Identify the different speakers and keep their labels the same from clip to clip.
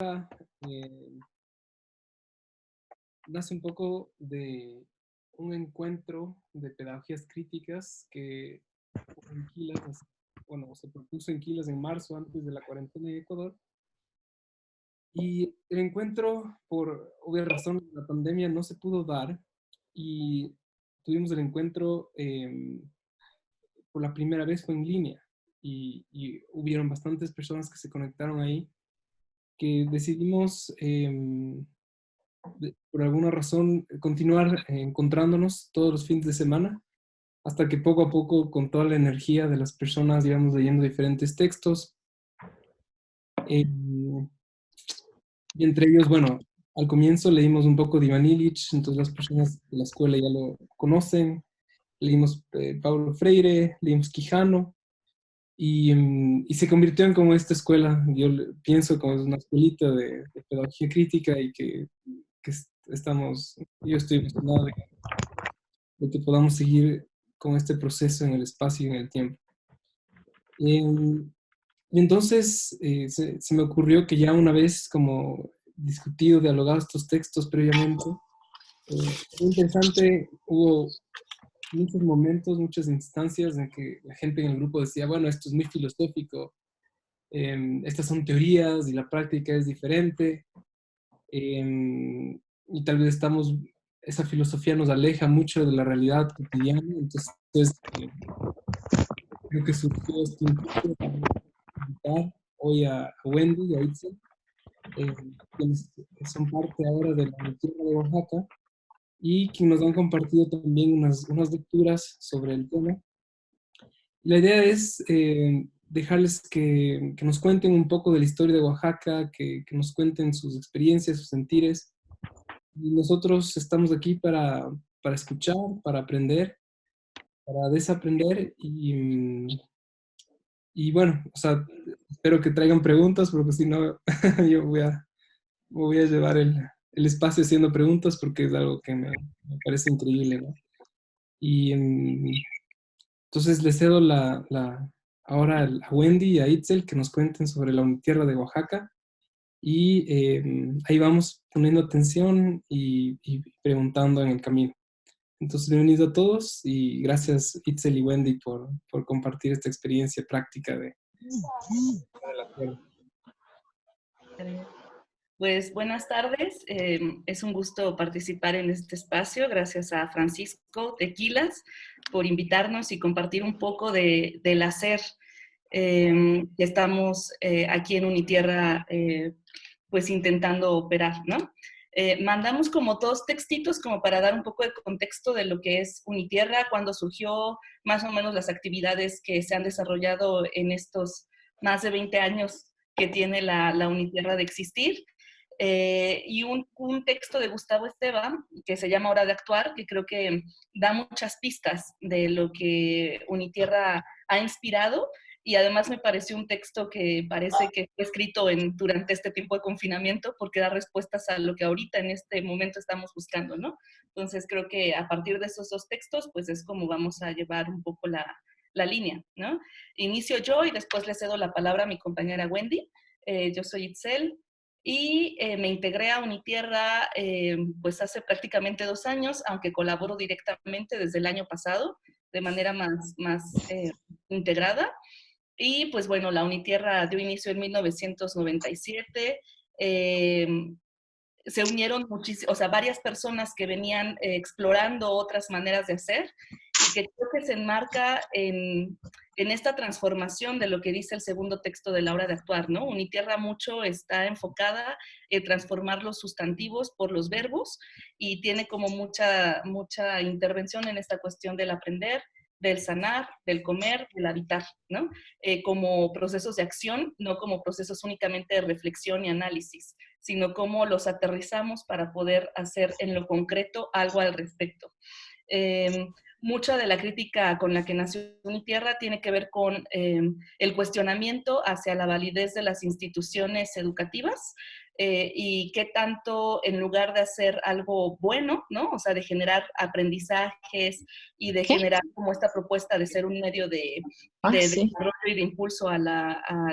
Speaker 1: eh, nace un poco de un encuentro de pedagogías críticas que hubo en Quilas, bueno, se propuso en Quilas en marzo, antes de la cuarentena en Ecuador. Y el encuentro, por obvias razones, la pandemia no se pudo dar y tuvimos el encuentro por la primera vez fue en línea y hubieron bastantes personas que se conectaron ahí, que decidimos por alguna razón continuar encontrándonos todos los fines de semana, hasta que poco a poco, con toda la energía de las personas, íbamos leyendo diferentes textos. eh, y entre ellos, bueno, al comienzo leímos un poco de Iván Illich, entonces las personas de la escuela ya lo conocen. Leímos Paulo Freire, leímos Quijano, y se convirtió en como esta escuela. Pienso como es una escuelita de pedagogía crítica y que yo estoy emocionado de que podamos seguir con este proceso en el espacio y en el tiempo. Em, y entonces se me ocurrió que ya una vez como discutido, dialogado estos textos previamente, fue interesante, hubo muchos momentos, muchas instancias en que la gente en el grupo decía, bueno, esto es muy filosófico, estas son teorías y la práctica es diferente, y tal vez esa filosofía nos aleja mucho de la realidad cotidiana, entonces creo que surgió este impulso para invitar hoy a Wendy y a Itzel, eh, quienes son parte ahora de la Tierra de Oaxaca y que nos han compartido también unas lecturas sobre el tema. La idea es dejarles que nos cuenten un poco de la historia de Oaxaca, que nos cuenten sus experiencias, sus sentires. Y nosotros estamos aquí para escuchar, para aprender, para desaprender y bueno, o sea, espero que traigan preguntas porque si no, yo voy a llevar el espacio haciendo preguntas porque es algo que me parece increíble, ¿no? Y entonces le cedo ahora a Wendy y a Itzel que nos cuenten sobre la Unitierra de Oaxaca y ahí vamos poniendo atención y preguntando en el camino. Entonces, bienvenido a todos y gracias Itzel y Wendy por compartir esta experiencia práctica de la tierra.
Speaker 2: Pues buenas tardes, es un gusto participar en este espacio. Gracias a Francisco Tequilas por invitarnos y compartir un poco del hacer que estamos aquí en Unitierra pues intentando operar, ¿no? Mandamos como dos textitos como para dar un poco de contexto de lo que es Unitierra, cuándo surgió, más o menos las actividades que se han desarrollado en estos más de 20 años que tiene la Unitierra de existir. Y un texto de Gustavo Esteban que se llama Hora de Actuar, que creo que da muchas pistas de lo que Unitierra ha inspirado, y además me pareció un texto que parece que fue escrito durante este tiempo de confinamiento porque da respuestas a lo que ahorita en este momento estamos buscando, ¿no? Entonces creo que a partir de esos dos textos pues es como vamos a llevar un poco la línea, ¿no? Inicio yo y después le cedo la palabra a mi compañera Wendy. Yo soy Itzel, y me integré a Unitierra pues hace prácticamente 2 años, aunque colaboro directamente desde el año pasado de manera más integrada. Y pues bueno, la Unitierra dio inicio en 1997. Se unieron o sea, varias personas que venían explorando otras maneras de hacer y que creo que se enmarca en esta transformación de lo que dice el segundo texto de la hora de actuar, ¿no? Unitierra mucho está enfocada en transformar los sustantivos por los verbos y tiene como mucha intervención en esta cuestión del aprender, del sanar, del comer, del habitar, ¿no? Como procesos de acción, no como procesos únicamente de reflexión y análisis, sino cómo los aterrizamos para poder hacer en lo concreto algo al respecto. Mucha de la crítica con la que nació Unitierra tiene que ver con el cuestionamiento hacia la validez de las instituciones educativas, y qué tanto, en lugar de hacer algo bueno, ¿no? O sea, de generar aprendizajes y de
Speaker 3: ¿Qué?
Speaker 2: generar como esta propuesta de ser un medio de
Speaker 3: Sí.
Speaker 2: desarrollo y de impulso a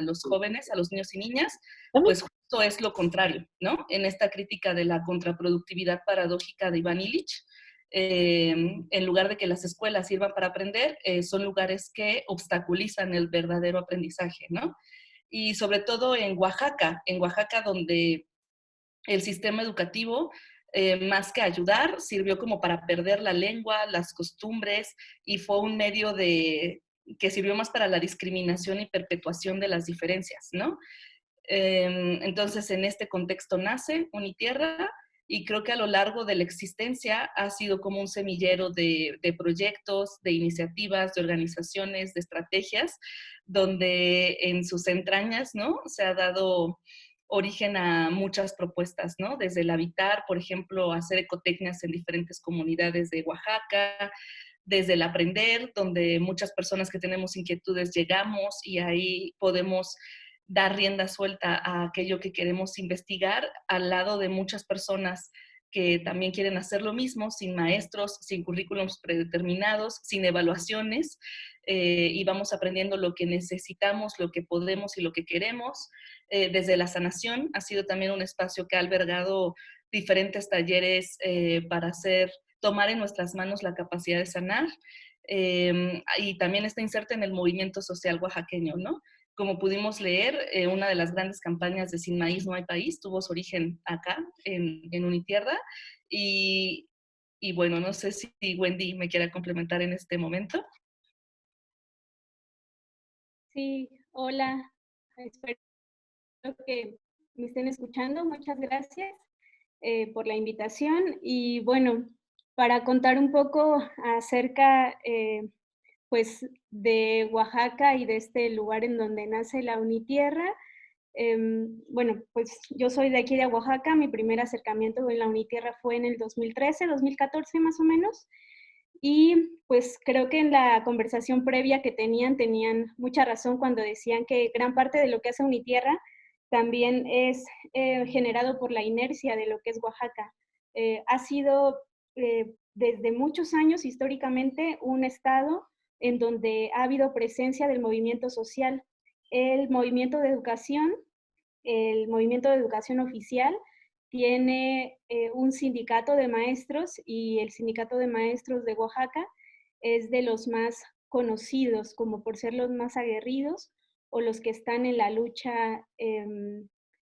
Speaker 2: los jóvenes, a los niños y niñas, pues justo es lo contrario, ¿no? En esta crítica de la contraproductividad paradójica de Iván Illich, en lugar de que las escuelas sirvan para aprender, son lugares que obstaculizan el verdadero aprendizaje, ¿no? Y sobre todo en Oaxaca donde el sistema educativo, más que ayudar, sirvió como para perder la lengua, las costumbres, y fue un medio que sirvió más para la discriminación y perpetuación de las diferencias, ¿no? Entonces, en este contexto nace Unitierra, y creo que a lo largo de la existencia ha sido como un semillero de proyectos, de iniciativas, de organizaciones, de estrategias, donde en sus entrañas, ¿no? Se ha dado origen a muchas propuestas, ¿no? Desde el habitar, por ejemplo, hacer ecotecnias en diferentes comunidades de Oaxaca, desde el aprender, donde muchas personas que tenemos inquietudes llegamos y ahí podemos dar rienda suelta a aquello que queremos investigar, al lado de muchas personas que también quieren hacer lo mismo, sin maestros, sin currículums predeterminados, sin evaluaciones, y vamos aprendiendo lo que necesitamos, lo que podemos y lo que queremos. Desde la sanación ha sido también un espacio que ha albergado diferentes talleres para tomar en nuestras manos la capacidad de sanar, y también está inserta en el movimiento social oaxaqueño, ¿no? Como pudimos leer, una de las grandes campañas de Sin Maíz No Hay País tuvo su origen acá, en Unitierra, y, y bueno, no sé si Wendy me quiera complementar en este momento.
Speaker 4: Sí, hola, espero que me estén escuchando. Muchas gracias por la invitación. Y bueno, para contar un poco acerca pues de Oaxaca y de este lugar en donde nace la Unitierra. Bueno, pues yo soy de aquí de Oaxaca. Mi primer acercamiento con la Unitierra fue en el 2013, 2014 más o menos. Y pues creo que en la conversación previa que tenían mucha razón cuando decían que gran parte de lo que hace Unitierra también es generado por la inercia de lo que es Oaxaca. Ha sido desde muchos años históricamente un estado en donde ha habido presencia del movimiento social. El movimiento de educación oficial tiene un sindicato de maestros, y el sindicato de maestros de Oaxaca es de los más conocidos como por ser los más aguerridos o los que están en la lucha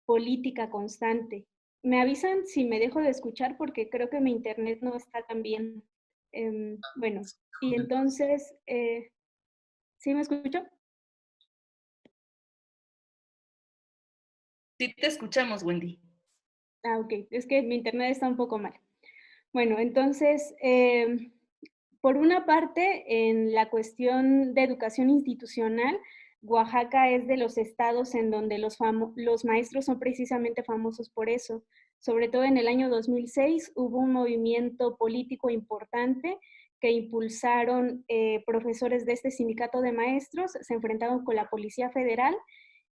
Speaker 4: política constante. Me avisan si me dejo de escuchar porque creo que mi internet no está tan bien. Bueno, y entonces, ¿sí me escucho?
Speaker 2: Sí te escuchamos, Wendy.
Speaker 4: Ah, ok, es que mi internet está un poco mal. Bueno, entonces, por una parte, en la cuestión de educación institucional, Oaxaca es de los estados en donde los maestros son precisamente famosos por eso. Sobre todo en el año 2006 hubo un movimiento político importante que impulsaron profesores de este sindicato de maestros, se enfrentaron con la Policía Federal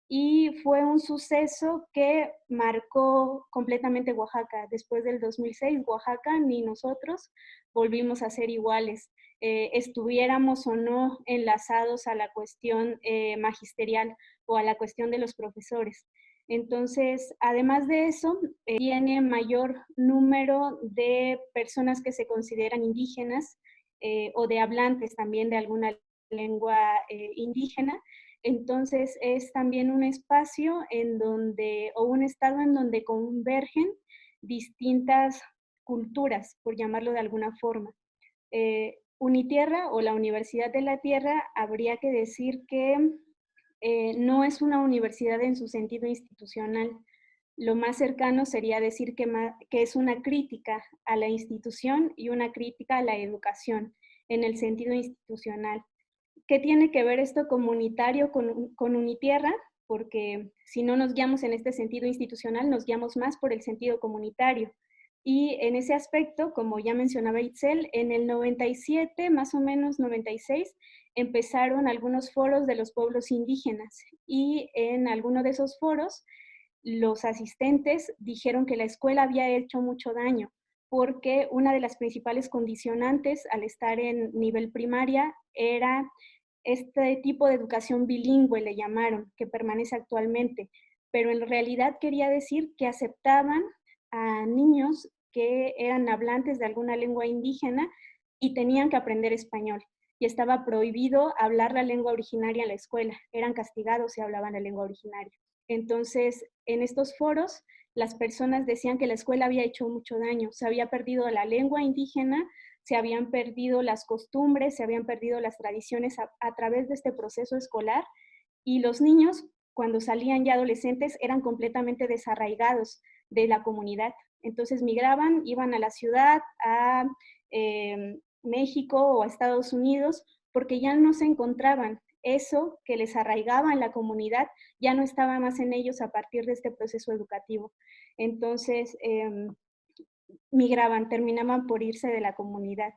Speaker 4: y fue un suceso que marcó completamente Oaxaca. Después del 2006, Oaxaca ni nosotros volvimos a ser iguales, estuviéramos o no enlazados a la cuestión magisterial o a la cuestión de los profesores. Entonces, además de eso, tiene mayor número de personas que se consideran indígenas o de hablantes también de alguna lengua indígena. Entonces es también un espacio en donde, o un estado en donde convergen distintas culturas, por llamarlo de alguna forma. Unitierra o la Universidad de la Tierra, habría que decir que no es una universidad en su sentido institucional. Lo más cercano sería decir que es una crítica a la institución y una crítica a la educación en el sentido institucional. ¿Qué tiene que ver esto comunitario con Unitierra? Porque si no nos guiamos en este sentido institucional, nos guiamos más por el sentido comunitario. Y en ese aspecto, como ya mencionaba Itzel, en el 97, más o menos 96, empezaron algunos foros de los pueblos indígenas, y en alguno de esos foros los asistentes dijeron que la escuela había hecho mucho daño, porque una de las principales condicionantes al estar en nivel primaria era este tipo de educación bilingüe, le llamaron, que permanece actualmente, pero en realidad quería decir que aceptaban a niños que eran hablantes de alguna lengua indígena y tenían que aprender español. Y estaba prohibido hablar la lengua originaria en la escuela. Eran castigados si hablaban la lengua originaria. Entonces, en estos foros, las personas decían que la escuela había hecho mucho daño. Se había perdido la lengua indígena, se habían perdido las costumbres, se habían perdido las tradiciones a través de este proceso escolar. Y los niños, cuando salían ya adolescentes, eran completamente desarraigados de la comunidad. Entonces migraban, iban a la ciudad, a México o a Estados Unidos, porque ya no se encontraban. Eso que les arraigaba en la comunidad ya no estaba más en ellos a partir de este proceso educativo. Entonces, migraban, terminaban por irse de la comunidad.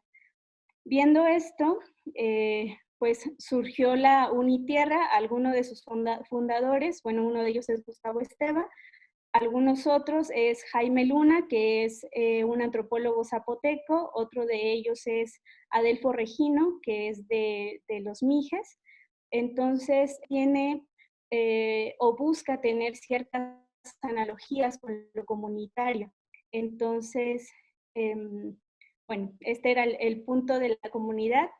Speaker 4: Viendo esto, pues surgió la Unitierra, algunos de sus fundadores, bueno, uno de ellos es Gustavo Esteva, algunos otros es Jaime Luna, que es un antropólogo zapoteco, otro de ellos es Adelfo Regino, que es de los Mijes. Entonces tiene o busca tener ciertas analogías con lo comunitario. Entonces, bueno, este era el punto de la comunidad.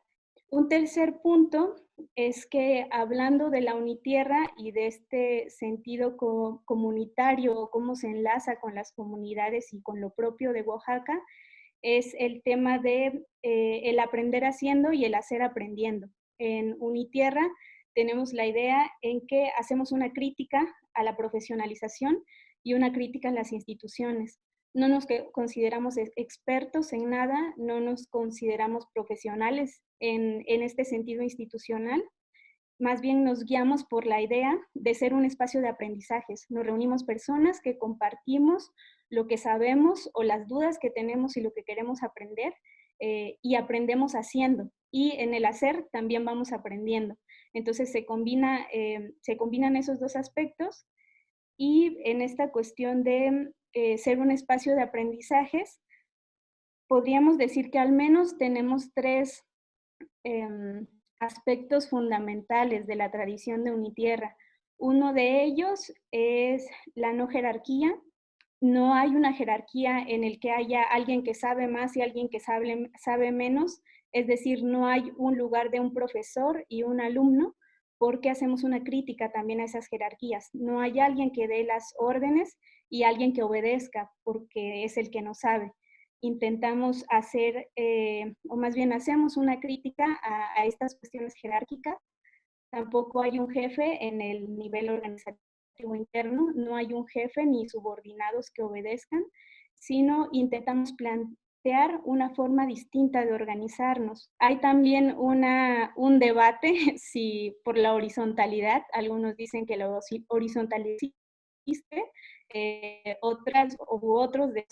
Speaker 4: Un tercer punto es que hablando de la Unitierra y de este sentido comunitario, cómo se enlaza con las comunidades y con lo propio de Oaxaca, es el tema de el aprender haciendo y el hacer aprendiendo. En Unitierra tenemos la idea en que hacemos una crítica a la profesionalización y una crítica a las instituciones. No nos consideramos expertos en nada, no nos consideramos profesionales en este sentido institucional, más bien nos guiamos por la idea de ser un espacio de aprendizajes. Nos reunimos personas que compartimos lo que sabemos o las dudas que tenemos y lo que queremos aprender y aprendemos haciendo. Y en el hacer también vamos aprendiendo. Entonces se combinan esos dos aspectos y en esta cuestión de ser un espacio de aprendizajes, podríamos decir que al menos tenemos tres aspectos fundamentales de la tradición de Unitierra. Uno de ellos es la no jerarquía. No hay una jerarquía en el que haya alguien que sabe más y alguien que sabe menos. Es decir, no hay un lugar de un profesor y un alumno, porque hacemos una crítica también a esas jerarquías. No hay alguien que dé las órdenes y alguien que obedezca, porque es el que no sabe. Intentamos hacer, o más bien hacemos una crítica a estas cuestiones jerárquicas. Tampoco hay un jefe en el nivel organizativo interno, no hay un jefe ni subordinados que obedezcan, sino intentamos plantear una forma distinta de organizarnos. Hay también un debate si por la horizontalidad, algunos dicen que la horizontalidad existe, otros de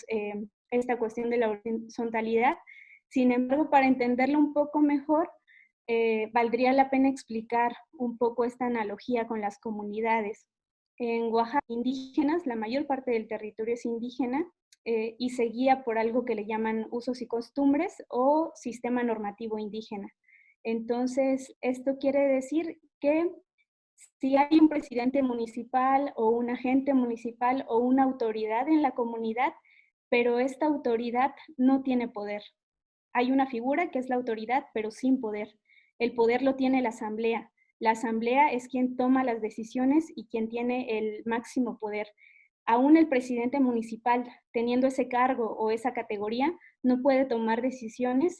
Speaker 4: esta cuestión de la horizontalidad. Sin embargo, para entenderlo un poco mejor, valdría la pena explicar un poco esta analogía con las comunidades. En Oaxaca, indígenas, la mayor parte del territorio es indígena y se guía por algo que le llaman usos y costumbres o sistema normativo indígena. Entonces, esto quiere decir que si hay un presidente municipal o un agente municipal o una autoridad en la comunidad, pero esta autoridad no tiene poder. Hay una figura que es la autoridad, pero sin poder. El poder lo tiene la asamblea. La asamblea es quien toma las decisiones y quien tiene el máximo poder. Aún el presidente municipal, teniendo ese cargo o esa categoría, no puede tomar decisiones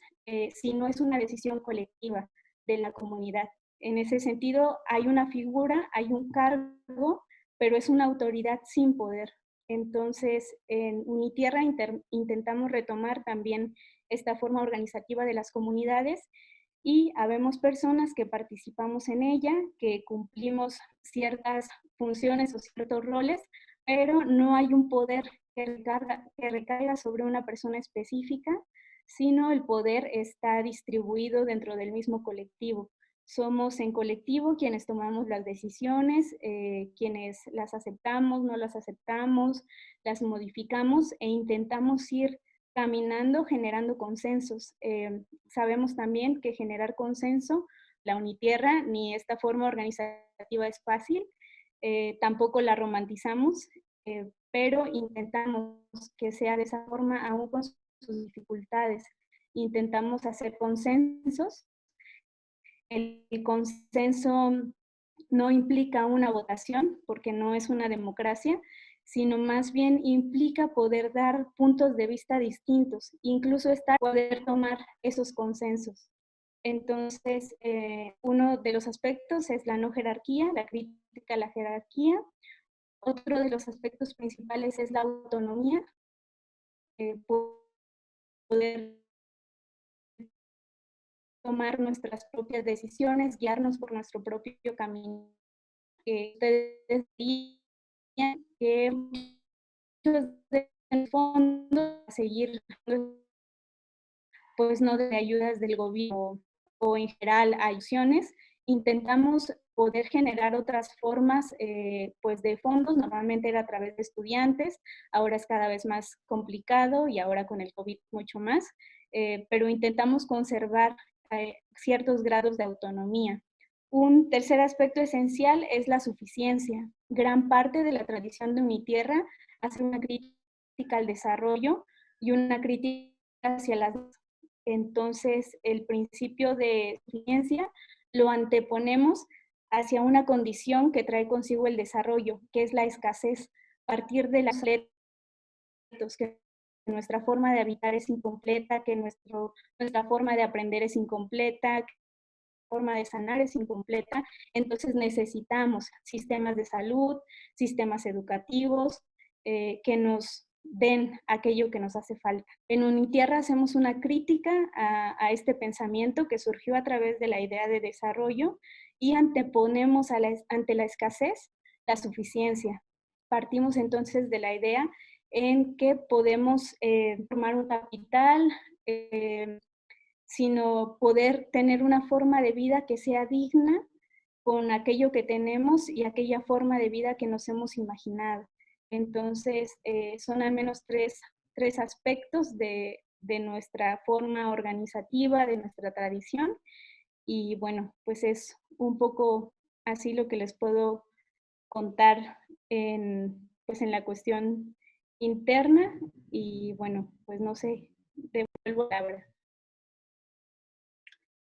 Speaker 4: si no es una decisión colectiva de la comunidad. En ese sentido, hay una figura, hay un cargo, pero es una autoridad sin poder. Entonces, en Unitierra intentamos retomar también esta forma organizativa de las comunidades y habemos personas que participamos en ella, que cumplimos ciertas funciones o ciertos roles, pero no hay un poder que recaiga sobre una persona específica, sino el poder está distribuido dentro del mismo colectivo. Somos en colectivo quienes tomamos las decisiones, quienes las aceptamos, no las aceptamos, las modificamos e intentamos ir caminando, generando consensos. Sabemos también que generar consenso, la Unitierra, ni esta forma organizativa es fácil, tampoco la romantizamos, pero intentamos que sea de esa forma aún con sus dificultades. Intentamos hacer consensos. El consenso no implica una votación, porque no es una democracia, sino más bien implica poder dar puntos de vista distintos, incluso poder tomar esos consensos. Entonces, uno de los aspectos es la no jerarquía, la crítica a la jerarquía. Otro de los aspectos principales es la autonomía, poder tomar nuestras propias decisiones, guiarnos por nuestro propio camino. Ustedes dirían que muchos del fondo seguir, pues no de ayudas del gobierno o en general a acciones, intentamos poder generar otras formas pues de fondos, normalmente era a través de estudiantes, ahora es cada vez más complicado y ahora con el COVID mucho más, pero intentamos conservar ciertos grados de autonomía. Un tercer aspecto esencial es la suficiencia. Gran parte de la tradición de Unitierra hace una crítica al desarrollo y una crítica hacia las... Entonces, el principio de suficiencia lo anteponemos hacia una condición que trae consigo el desarrollo, que es la escasez. Partir de las que nuestra forma de habitar es incompleta, que nuestra forma de aprender es incompleta, forma de sanar es incompleta, entonces necesitamos sistemas de salud, sistemas educativos que nos den aquello que nos hace falta. En Unitierra hacemos una crítica a este pensamiento que surgió a través de la idea de desarrollo y anteponemos ante la escasez la suficiencia. Partimos entonces de la idea en que podemos formar un capital, sino poder tener una forma de vida que sea digna con aquello que tenemos y aquella forma de vida que nos hemos imaginado. Entonces, son al menos tres aspectos de nuestra forma organizativa, de nuestra tradición. Y bueno, pues es un poco así lo que les puedo contar pues en la cuestión interna. Y bueno, pues no sé, devuelvo la palabra.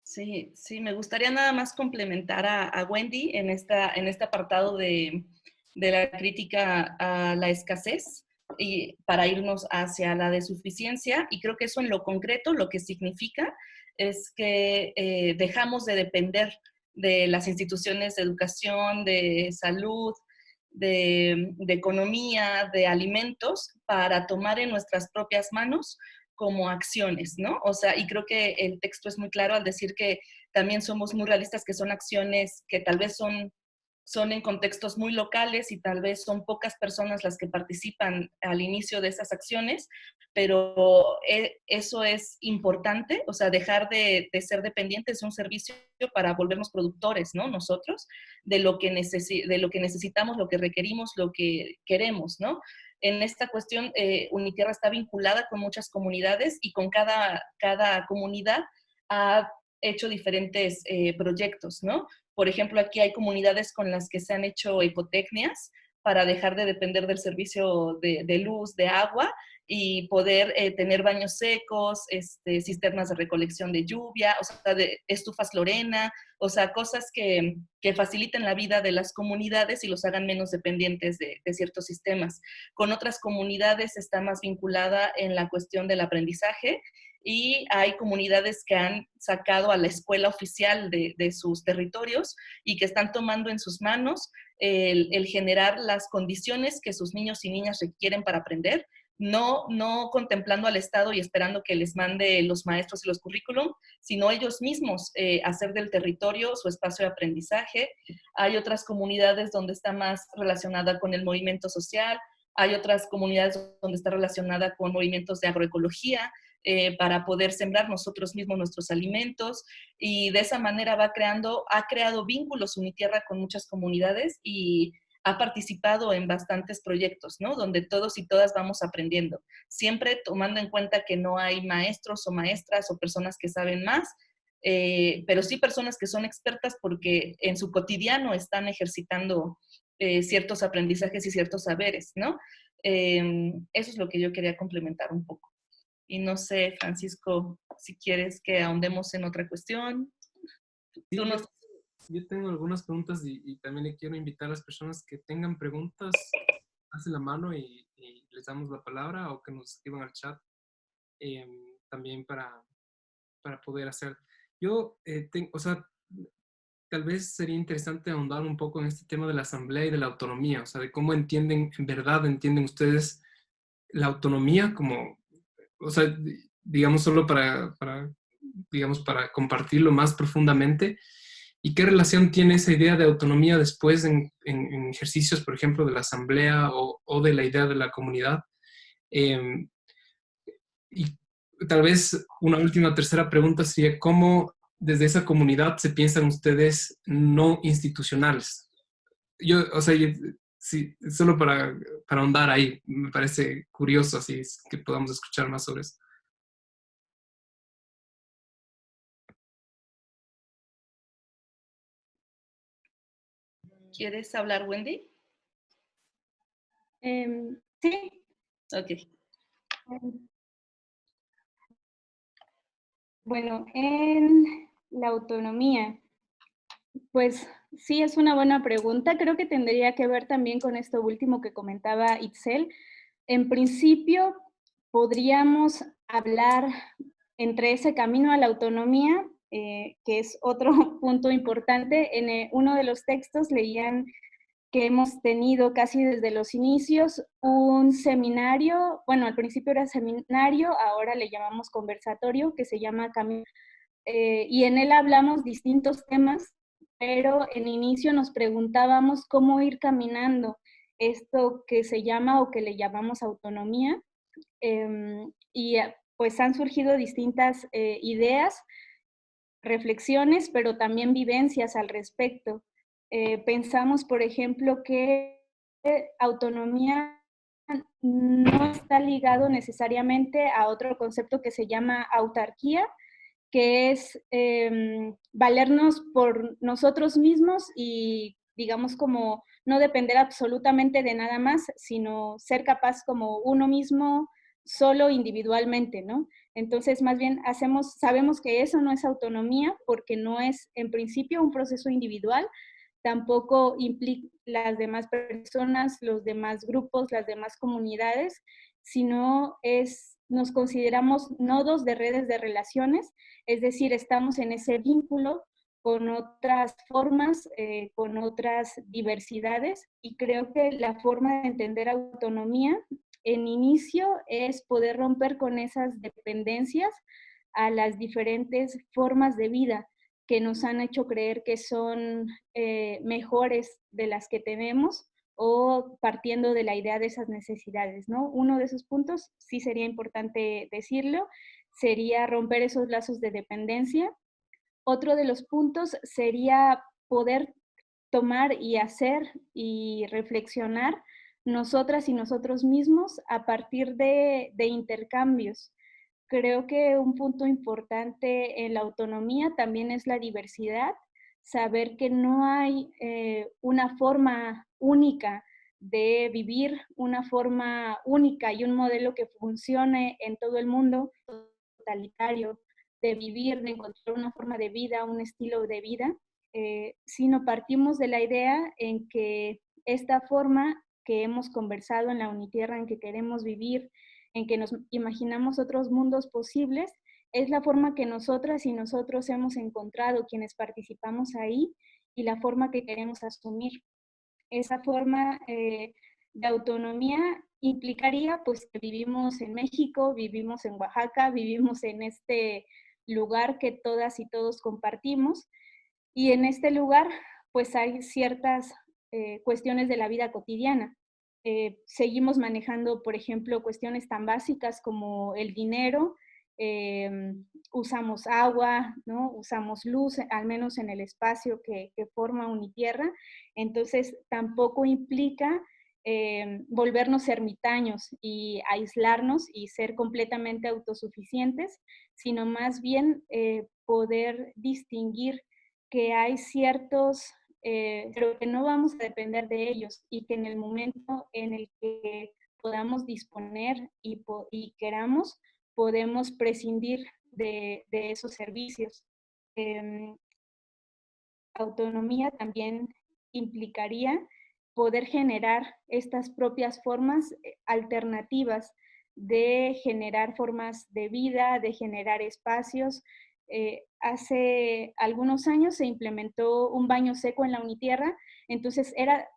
Speaker 2: Sí, sí, me gustaría nada más complementar a Wendy en este apartado de la crítica a la escasez y para irnos hacia la de suficiencia. Y creo que eso en lo concreto lo que significa es que dejamos de depender de las instituciones de educación, de salud, de economía, de alimentos, para tomar en nuestras propias manos como acciones, ¿no? O sea, y creo que el texto es muy claro al decir que también somos muy realistas, que son acciones que tal vez son en contextos muy locales y tal vez son pocas personas las que participan al inicio de esas acciones, pero eso es importante, o sea, dejar de ser dependientes de un servicio para volvernos productores, ¿no? Nosotros, de lo que necesitamos, lo que requerimos, lo que queremos, ¿no? En esta cuestión, Unitierra está vinculada con muchas comunidades y con cada comunidad ha hecho diferentes proyectos, ¿no? Por ejemplo, aquí hay comunidades con las que se han hecho ecotecnias para dejar de depender del servicio de luz, de agua, y poder tener baños secos, sistemas de recolección de lluvia, o sea, de estufas Lorena, o sea, cosas que faciliten la vida de las comunidades y los hagan menos dependientes de ciertos sistemas. Con otras comunidades está más vinculada en la cuestión del aprendizaje, y hay comunidades que han sacado a la escuela oficial de sus territorios y que están tomando en sus manos el generar las condiciones que sus niños y niñas requieren para aprender, no contemplando al Estado y esperando que les mande los maestros y los currículum, sino ellos mismos hacer del territorio su espacio de aprendizaje. Hay otras comunidades donde está más relacionada con el movimiento social, hay otras comunidades donde está relacionada con movimientos de agroecología, para poder sembrar nosotros mismos nuestros alimentos, y de esa manera ha creado vínculos Unitierra con muchas comunidades y ha participado en bastantes proyectos, ¿no? Donde todos y todas vamos aprendiendo, siempre tomando en cuenta que no hay maestros o maestras o personas que saben más, pero sí personas que son expertas porque en su cotidiano están ejercitando ciertos aprendizajes y ciertos saberes, ¿no? Eso es lo que yo quería complementar un poco. Y no sé, Francisco, si quieres que ahondemos en otra cuestión.
Speaker 1: Sí,
Speaker 2: Tú nos...
Speaker 1: yo tengo algunas preguntas y también le quiero invitar a las personas que tengan preguntas, hacen la mano y les damos la palabra, o que nos escriban al chat eh, también para poder hacer. Yo, o sea, tal vez sería interesante ahondar un poco en este tema de la asamblea y de la autonomía, o sea, de cómo entienden, en verdad entienden ustedes la autonomía como, o sea, digamos solo digamos, para compartirlo más profundamente, y qué relación tiene esa idea de autonomía después en ejercicios, por ejemplo, de la asamblea o de la idea de la comunidad. Eh, y tal vez una última tercera pregunta sería, ¿cómo desde esa comunidad se piensan ustedes no institucionales? Yo, o sea, sí, solo para ahondar ahí, me parece curioso, así es que podamos escuchar más sobre eso.
Speaker 2: ¿Quieres hablar, Wendy?
Speaker 4: Sí.
Speaker 2: Ok.
Speaker 4: Bueno, en la autonomía, pues sí, es una buena pregunta. Creo que tendría que ver también con esto último que comentaba Itzel. En principio, podríamos hablar entre ese camino a la autonomía, que es otro punto importante. En uno de los textos leían que hemos tenido casi desde los inicios un seminario, bueno, al principio era seminario, ahora le llamamos conversatorio, que se llama Camino, y en él hablamos distintos temas, pero en inicio nos preguntábamos cómo ir caminando esto que se llama o que le llamamos autonomía, y pues han surgido distintas ideas, reflexiones, pero también vivencias al respecto. Pensamos, por ejemplo, que autonomía no está ligado necesariamente a otro concepto que se llama autarquía, que es valernos por nosotros mismos y, digamos, como no depender absolutamente de nada más, sino ser capaz como uno mismo, solo individualmente, ¿no? Entonces, más bien sabemos que eso no es autonomía porque no es en principio un proceso individual, tampoco implica las demás personas, los demás grupos, las demás comunidades, sino nos consideramos nodos de redes de relaciones, es decir, estamos en ese vínculo con otras formas, con otras diversidades, y creo que la forma de entender autonomía en inicio es poder romper con esas dependencias a las diferentes formas de vida que nos han hecho creer que son mejores de las que tenemos, o partiendo de la idea de esas necesidades, ¿no? Uno de esos puntos, sí sería importante decirlo, sería romper esos lazos de dependencia. Otro de los puntos sería poder tomar y hacer y reflexionar nosotras y nosotros mismos a partir de intercambios. Creo que un punto importante en la autonomía también es la diversidad, saber que no hay una forma única de vivir, una forma única y un modelo que funcione en todo el mundo, totalitario, de vivir, de encontrar una forma de vida, un estilo de vida, sino partimos de la idea en que esta forma que hemos conversado en la Unitierra, en que queremos vivir, en que nos imaginamos otros mundos posibles, es la forma que nosotras y nosotros hemos encontrado, quienes participamos ahí, y la forma que queremos asumir. Esa forma de autonomía implicaría pues que vivimos en México, vivimos en Oaxaca, vivimos en este lugar que todas y todos compartimos, y en este lugar pues hay ciertas cuestiones de la vida cotidiana. Seguimos manejando, por ejemplo, cuestiones tan básicas como el dinero, usamos agua, ¿no? Usamos luz, al menos en el espacio que forma Unitierra. Entonces, tampoco implica volvernos ermitaños y aislarnos y ser completamente autosuficientes, sino más bien poder distinguir que hay ciertos, pero que no vamos a depender de ellos y que en el momento en el que podamos disponer y queramos, podemos prescindir de esos servicios. Autonomía también implicaría poder generar estas propias formas alternativas de generar formas de vida, de generar espacios. Hace algunos años se implementó un baño seco en la Unitierra, entonces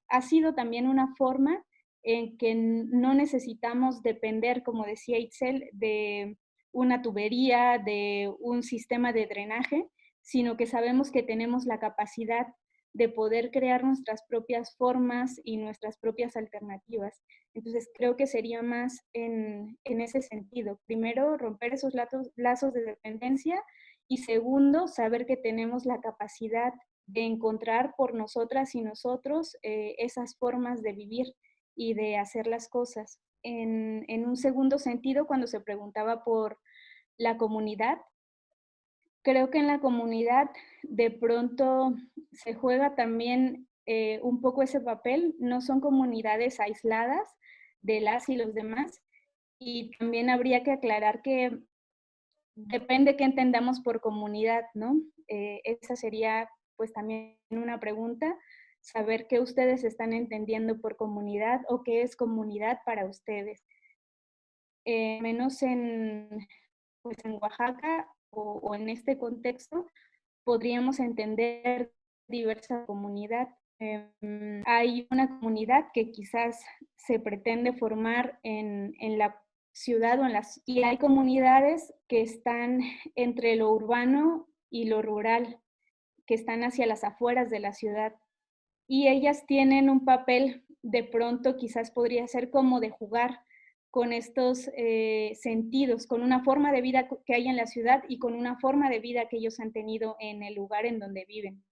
Speaker 4: ha sido también una forma en que no necesitamos depender, como decía Itzel, de una tubería, de un sistema de drenaje, sino que sabemos que tenemos la capacidad de poder crear nuestras propias formas y nuestras propias alternativas. Entonces creo que sería más en ese sentido. Primero, romper esos lazos de dependencia y segundo, saber que tenemos la capacidad de encontrar por nosotras y nosotros esas formas de vivir y de hacer las cosas. En un segundo sentido, cuando se preguntaba por la comunidad, creo que en la comunidad de pronto se juega también un poco ese papel. No son comunidades aisladas de las y los demás. Y también habría que aclarar que depende qué entendamos por comunidad, ¿no? Esa sería pues también una pregunta, saber qué ustedes están entendiendo por comunidad o qué es comunidad para ustedes. Menos pues en Oaxaca o en este contexto, podríamos entender diversa comunidad. Hay una comunidad que quizás se pretende formar en la ciudad y hay comunidades que están entre lo urbano y lo rural, que están hacia las afueras de la ciudad. Y ellas tienen un papel, de pronto quizás podría ser como de jugar con estos sentidos, con una forma de vida que hay en la ciudad y con una forma de vida que ellos han tenido en el lugar en donde viven.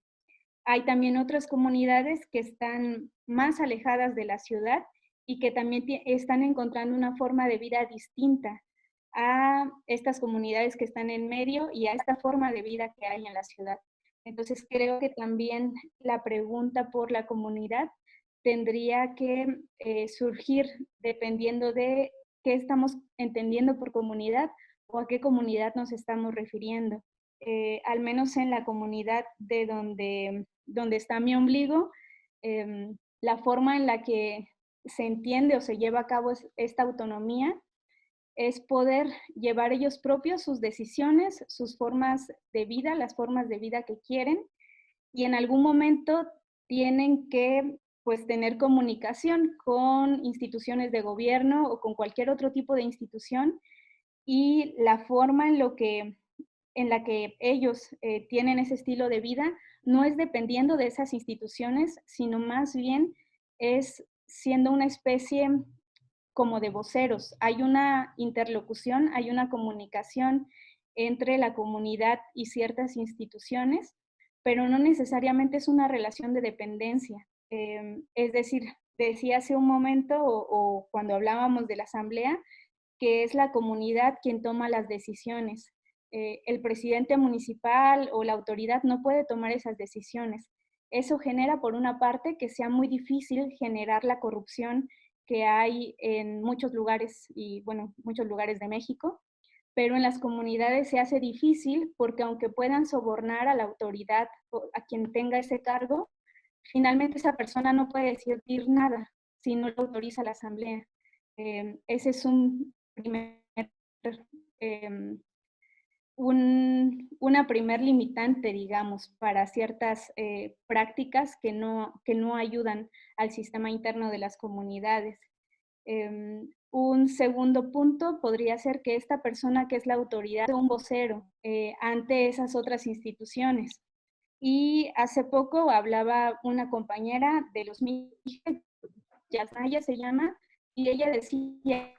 Speaker 4: Hay también otras comunidades que están más alejadas de la ciudad y que también están encontrando una forma de vida distinta a estas comunidades que están en medio y a esta forma de vida que hay en la ciudad. Entonces creo que también la pregunta por la comunidad tendría que surgir dependiendo de qué estamos entendiendo por comunidad o a qué comunidad nos estamos refiriendo. Al menos en la comunidad de donde está mi ombligo, la forma en la que se entiende o se lleva a cabo esta autonomía es poder llevar ellos propios sus decisiones, sus formas de vida, las formas de vida que quieren, y en algún momento tienen que pues tener comunicación con instituciones de gobierno o con cualquier otro tipo de institución, y la forma en la que ellos tienen ese estilo de vida no es dependiendo de esas instituciones, sino más bien es siendo una especie como de voceros. Hay una interlocución, hay una comunicación entre la comunidad y ciertas instituciones, pero no necesariamente es una relación de dependencia. Es decir, decía hace un momento o cuando hablábamos de la asamblea, que es la comunidad quien toma las decisiones. El presidente municipal o la autoridad no puede tomar esas decisiones. Eso genera, por una parte, que sea muy difícil generar la corrupción que hay en muchos lugares, y bueno, muchos lugares de México, pero en las comunidades se hace difícil porque aunque puedan sobornar a la autoridad o a quien tenga ese cargo, finalmente esa persona no puede decir nada si no lo autoriza la asamblea. Ese es un primer, una primer limitante, digamos, para ciertas prácticas que no ayudan al sistema interno de las comunidades. Un segundo punto podría ser que esta persona que es la autoridad sea un vocero ante esas otras instituciones. Y hace poco hablaba una compañera de los Mijes, Yasnaya se llama, y ella decía,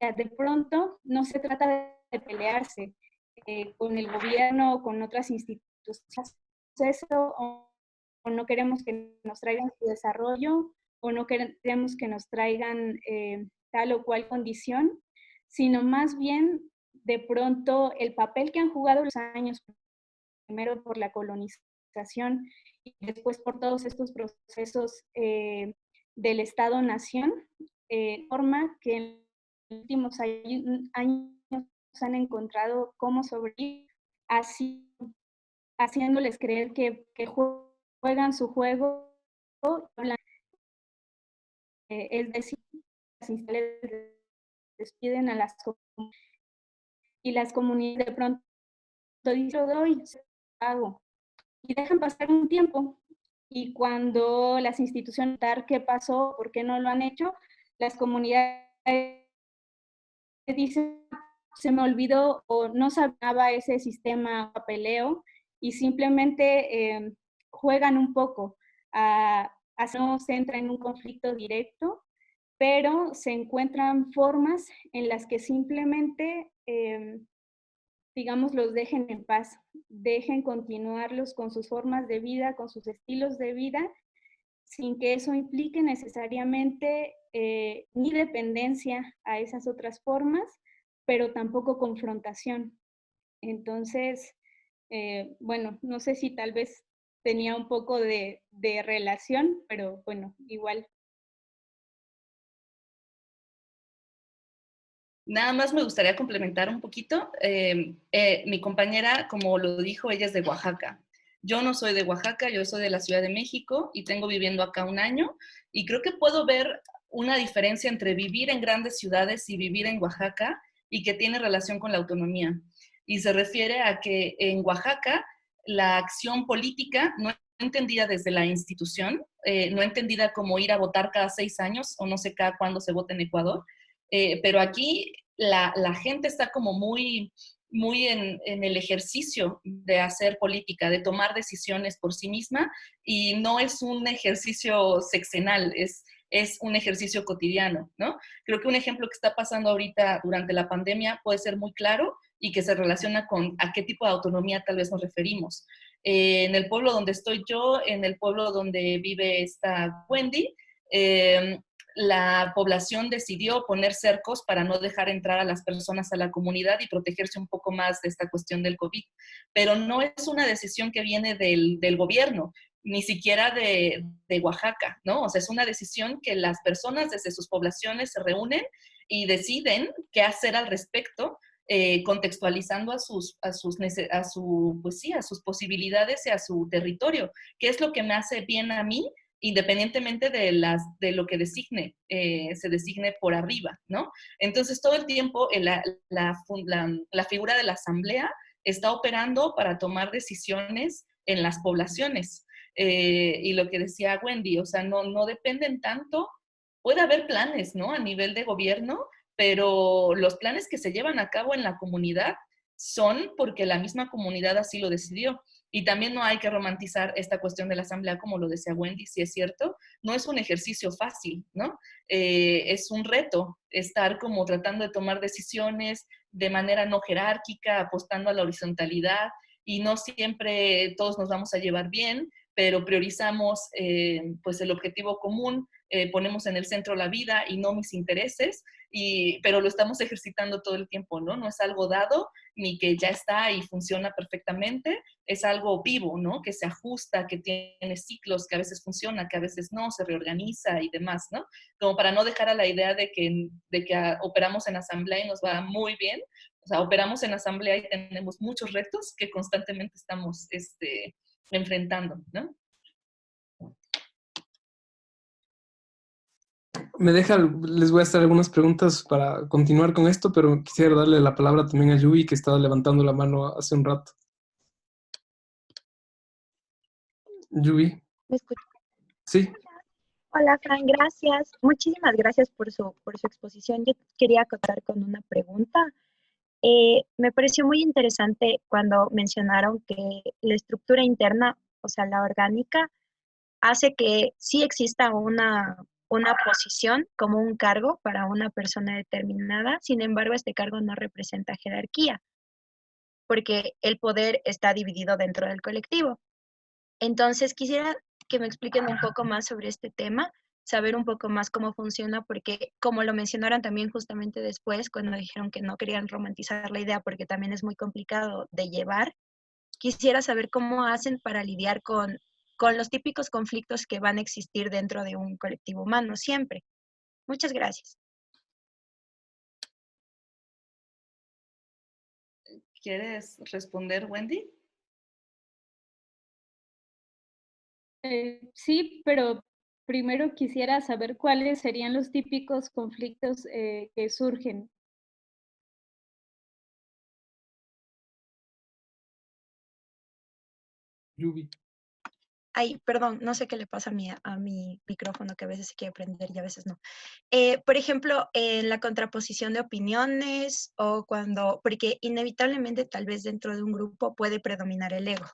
Speaker 4: de pronto no se trata de de pelearse con el gobierno o con otras instituciones, o no queremos que nos traigan su desarrollo, o no queremos que nos traigan tal o cual condición, sino más bien de pronto el papel que han jugado los años, primero por la colonización y después por todos estos procesos del Estado-Nación, forma que en los últimos años han encontrado cómo sobrevivir, así, haciéndoles creer que juegan su juego, es decir, las instancias despiden a las comunidades y las comunidades de pronto dicen, lo doy, hago, y dejan pasar un tiempo. Y cuando las instituciones qué pasó, por qué no lo han hecho, las comunidades dicen, se me olvidó o no sabía ese sistema papeleo y simplemente juegan un poco a no se entra en un conflicto directo, pero se encuentran formas en las que simplemente, digamos, los dejen en paz, dejen continuarlos con sus formas de vida, con sus estilos de vida, sin que eso implique necesariamente ni dependencia a esas otras formas, pero tampoco confrontación. Entonces, bueno, no sé si tal vez tenía un poco de relación, pero bueno, igual.
Speaker 2: Nada más me gustaría complementar un poquito. Mi compañera, como lo dijo, ella es de Oaxaca. Yo no soy de Oaxaca, yo soy de la Ciudad de México y tengo viviendo acá un año y creo que puedo ver una diferencia entre vivir en grandes ciudades y vivir en Oaxaca y que tiene relación con la autonomía. Y se refiere a que en Oaxaca la acción política no entendida desde la institución, no entendida como ir a votar cada 6 años o no sé cada cuándo se vota en Ecuador, pero aquí la gente está como muy en el ejercicio de hacer política, de tomar decisiones por sí misma y no es un ejercicio sexenal, es un ejercicio cotidiano, ¿no? Creo que un ejemplo que está pasando ahorita durante la pandemia puede ser muy claro y que se relaciona con a qué tipo de autonomía tal vez nos referimos. En el pueblo donde estoy yo, en el pueblo donde vive esta Wendy, la población decidió poner cercos para no dejar entrar a las personas a la comunidad y protegerse un poco más de esta cuestión del COVID. Pero no es una decisión que viene del gobierno, ni siquiera de Oaxaca, ¿no? O sea, es una decisión que las personas desde sus poblaciones se reúnen y deciden qué hacer al respecto, contextualizando a sus posibilidades y a su territorio, que es lo que me hace bien a mí, independientemente de lo que se designe por arriba, ¿no? Entonces, todo el tiempo la figura de la asamblea está operando para tomar decisiones en las poblaciones. Y lo que decía Wendy, o sea, no dependen tanto, puede haber planes, ¿no? A nivel de gobierno, pero los planes que se llevan a cabo en la comunidad son porque la misma comunidad así lo decidió. Y también no hay que romantizar esta cuestión de la asamblea, como lo decía Wendy, si es cierto, no es un ejercicio fácil, ¿no? Es un reto estar como tratando de tomar decisiones de manera no jerárquica, apostando a la horizontalidad, y no siempre todos nos vamos a llevar bien, pero priorizamos pues el objetivo común, ponemos en el centro la vida y no mis intereses, pero lo estamos ejercitando todo el tiempo, ¿no? No es algo dado ni que ya está y funciona perfectamente, es algo vivo, ¿no? Que se ajusta, que tiene ciclos, que a veces funciona, que a veces no, se reorganiza y demás, ¿no? Como para no dejar a la idea de que operamos en asamblea y nos va muy bien. O sea, operamos en asamblea y tenemos muchos retos que constantemente estamos enfrentando, ¿no?
Speaker 1: Les voy a hacer algunas preguntas para continuar con esto, pero quisiera darle la palabra también a Yui, que estaba levantando la mano hace un rato. Yui.
Speaker 3: ¿Me escuchas?
Speaker 1: Sí.
Speaker 3: Hola, Fran, gracias. Muchísimas gracias por su exposición. Yo quería acotar con una pregunta. Me pareció muy interesante cuando mencionaron que la estructura interna, o sea, la orgánica, hace que sí exista una una posición como un cargo para una persona determinada. Sin embargo, este cargo no representa jerarquía, porque el poder está dividido dentro del colectivo. Entonces, quisiera que me expliquen un poco más sobre este tema, saber un poco más cómo funciona, porque como lo mencionaron también justamente después, cuando dijeron que no querían romantizar la idea porque también es muy complicado de llevar, quisiera saber cómo hacen para lidiar con los típicos conflictos que van a existir dentro de un colectivo humano siempre. Muchas gracias.
Speaker 2: ¿Quieres responder, Wendy?
Speaker 4: Sí, pero primero quisiera saber cuáles serían los típicos conflictos que surgen.
Speaker 1: Yubi.
Speaker 3: Ay, perdón, no sé qué le pasa a mi micrófono, que a veces se quiere prender y a veces no. Por ejemplo, en la contraposición de opiniones o cuando, porque inevitablemente tal vez dentro de un grupo puede predominar el ego.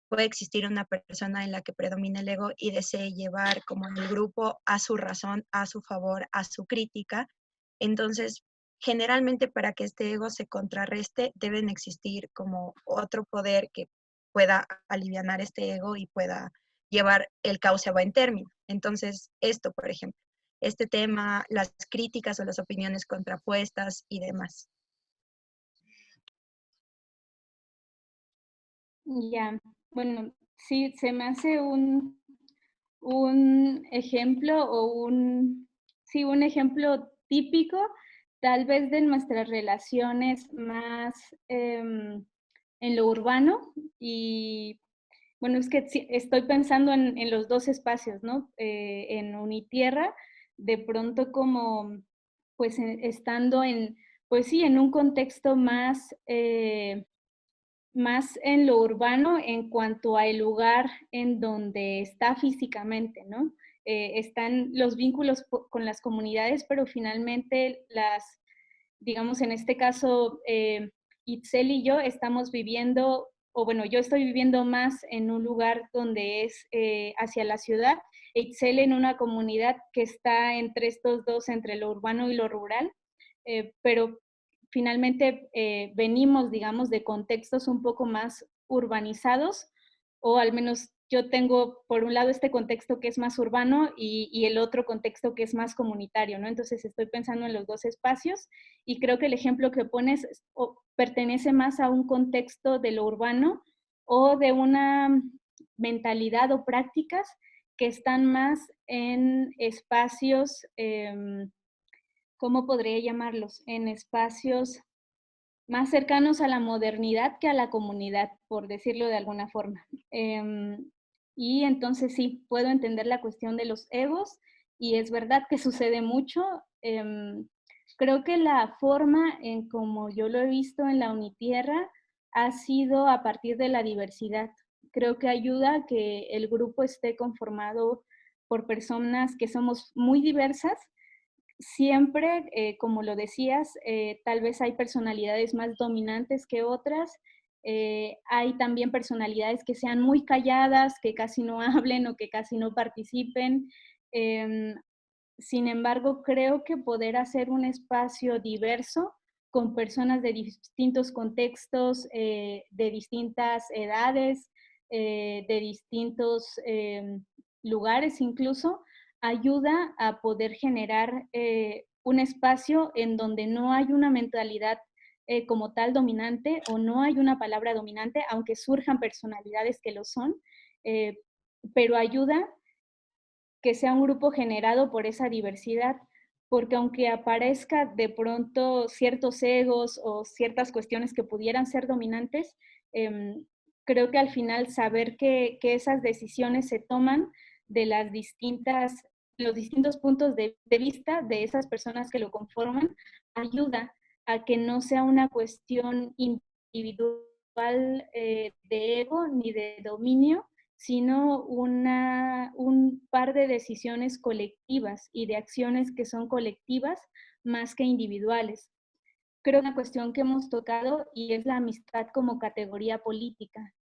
Speaker 3: Puede existir una persona en la que predomina el ego y desee llevar como el grupo a su razón, a su favor, a su crítica. Entonces, generalmente para que este ego se contrarreste, deben existir como otro poder que pueda alivianar este ego y pueda llevar el cauce a buen término. Entonces, esto, por ejemplo, este tema, las críticas o las opiniones contrapuestas y demás.
Speaker 4: Ya, bueno, sí, se me hace un ejemplo o sí, un ejemplo típico, tal vez de nuestras relaciones más en lo urbano. Y bueno, es que estoy pensando en los dos espacios, ¿no? En Unitierra, de pronto como, pues estando en, pues sí, en un contexto más más en lo urbano en cuanto al lugar en donde está físicamente, ¿no? Están los vínculos con las comunidades, pero finalmente digamos en este caso, Itzel y yo estamos viviendo, o bueno, yo estoy viviendo más en un lugar donde es hacia la ciudad, Itzel en una comunidad que está entre estos dos, entre lo urbano y lo rural, pero finalmente venimos, digamos, de contextos un poco más urbanizados, o al menos yo tengo por un lado este contexto que es más urbano y el otro contexto que es más comunitario, ¿no? Entonces estoy pensando en los dos espacios y creo que el ejemplo que pones pertenece más a un contexto de lo urbano o de una mentalidad o prácticas que están más en espacios ¿cómo podría llamarlos? En espacios más cercanos a la modernidad que a la comunidad, por decirlo de alguna forma. Y entonces sí, puedo entender la cuestión de los egos y es verdad que sucede mucho. Creo que la forma en como yo lo he visto en la Unitierra ha sido a partir de la diversidad. Creo que ayuda a que el grupo esté conformado por personas que somos muy diversas. Siempre, como lo decías, tal vez hay personalidades más dominantes que otras. Hay también personalidades que sean muy calladas, que casi no hablen o que casi no participen. Em, Sin embargo, creo que poder hacer un espacio diverso con personas de distintos contextos, de distintas edades, de distintos lugares incluso, ayuda a poder generar un espacio en donde no hay una mentalidad como tal dominante o no hay una palabra dominante, aunque surjan personalidades que lo son, eh, pero ayuda que sea un grupo generado por esa diversidad, porque aunque aparezca de pronto ciertos egos o ciertas cuestiones que pudieran ser dominantes, creo que al final saber que esas decisiones se toman de los distintos puntos de vista de esas personas que lo conforman, ayuda a que no sea una cuestión individual de ego ni de dominio, sino un par de decisiones colectivas y de acciones que son colectivas más que individuales. Creo que una cuestión que hemos tocado y es la amistad como categoría política.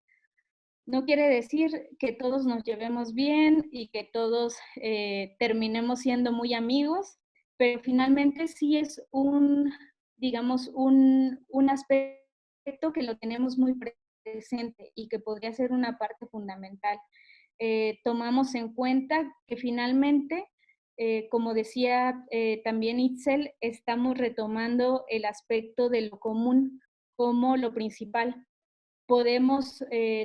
Speaker 4: No quiere decir que todos nos llevemos bien y que todos terminemos siendo muy amigos, pero finalmente sí es digamos, un aspecto que lo tenemos muy presente y que podría ser una parte fundamental. Tomamos en cuenta que finalmente, como decía también Itzel, estamos retomando el aspecto de lo común como lo principal. Podemos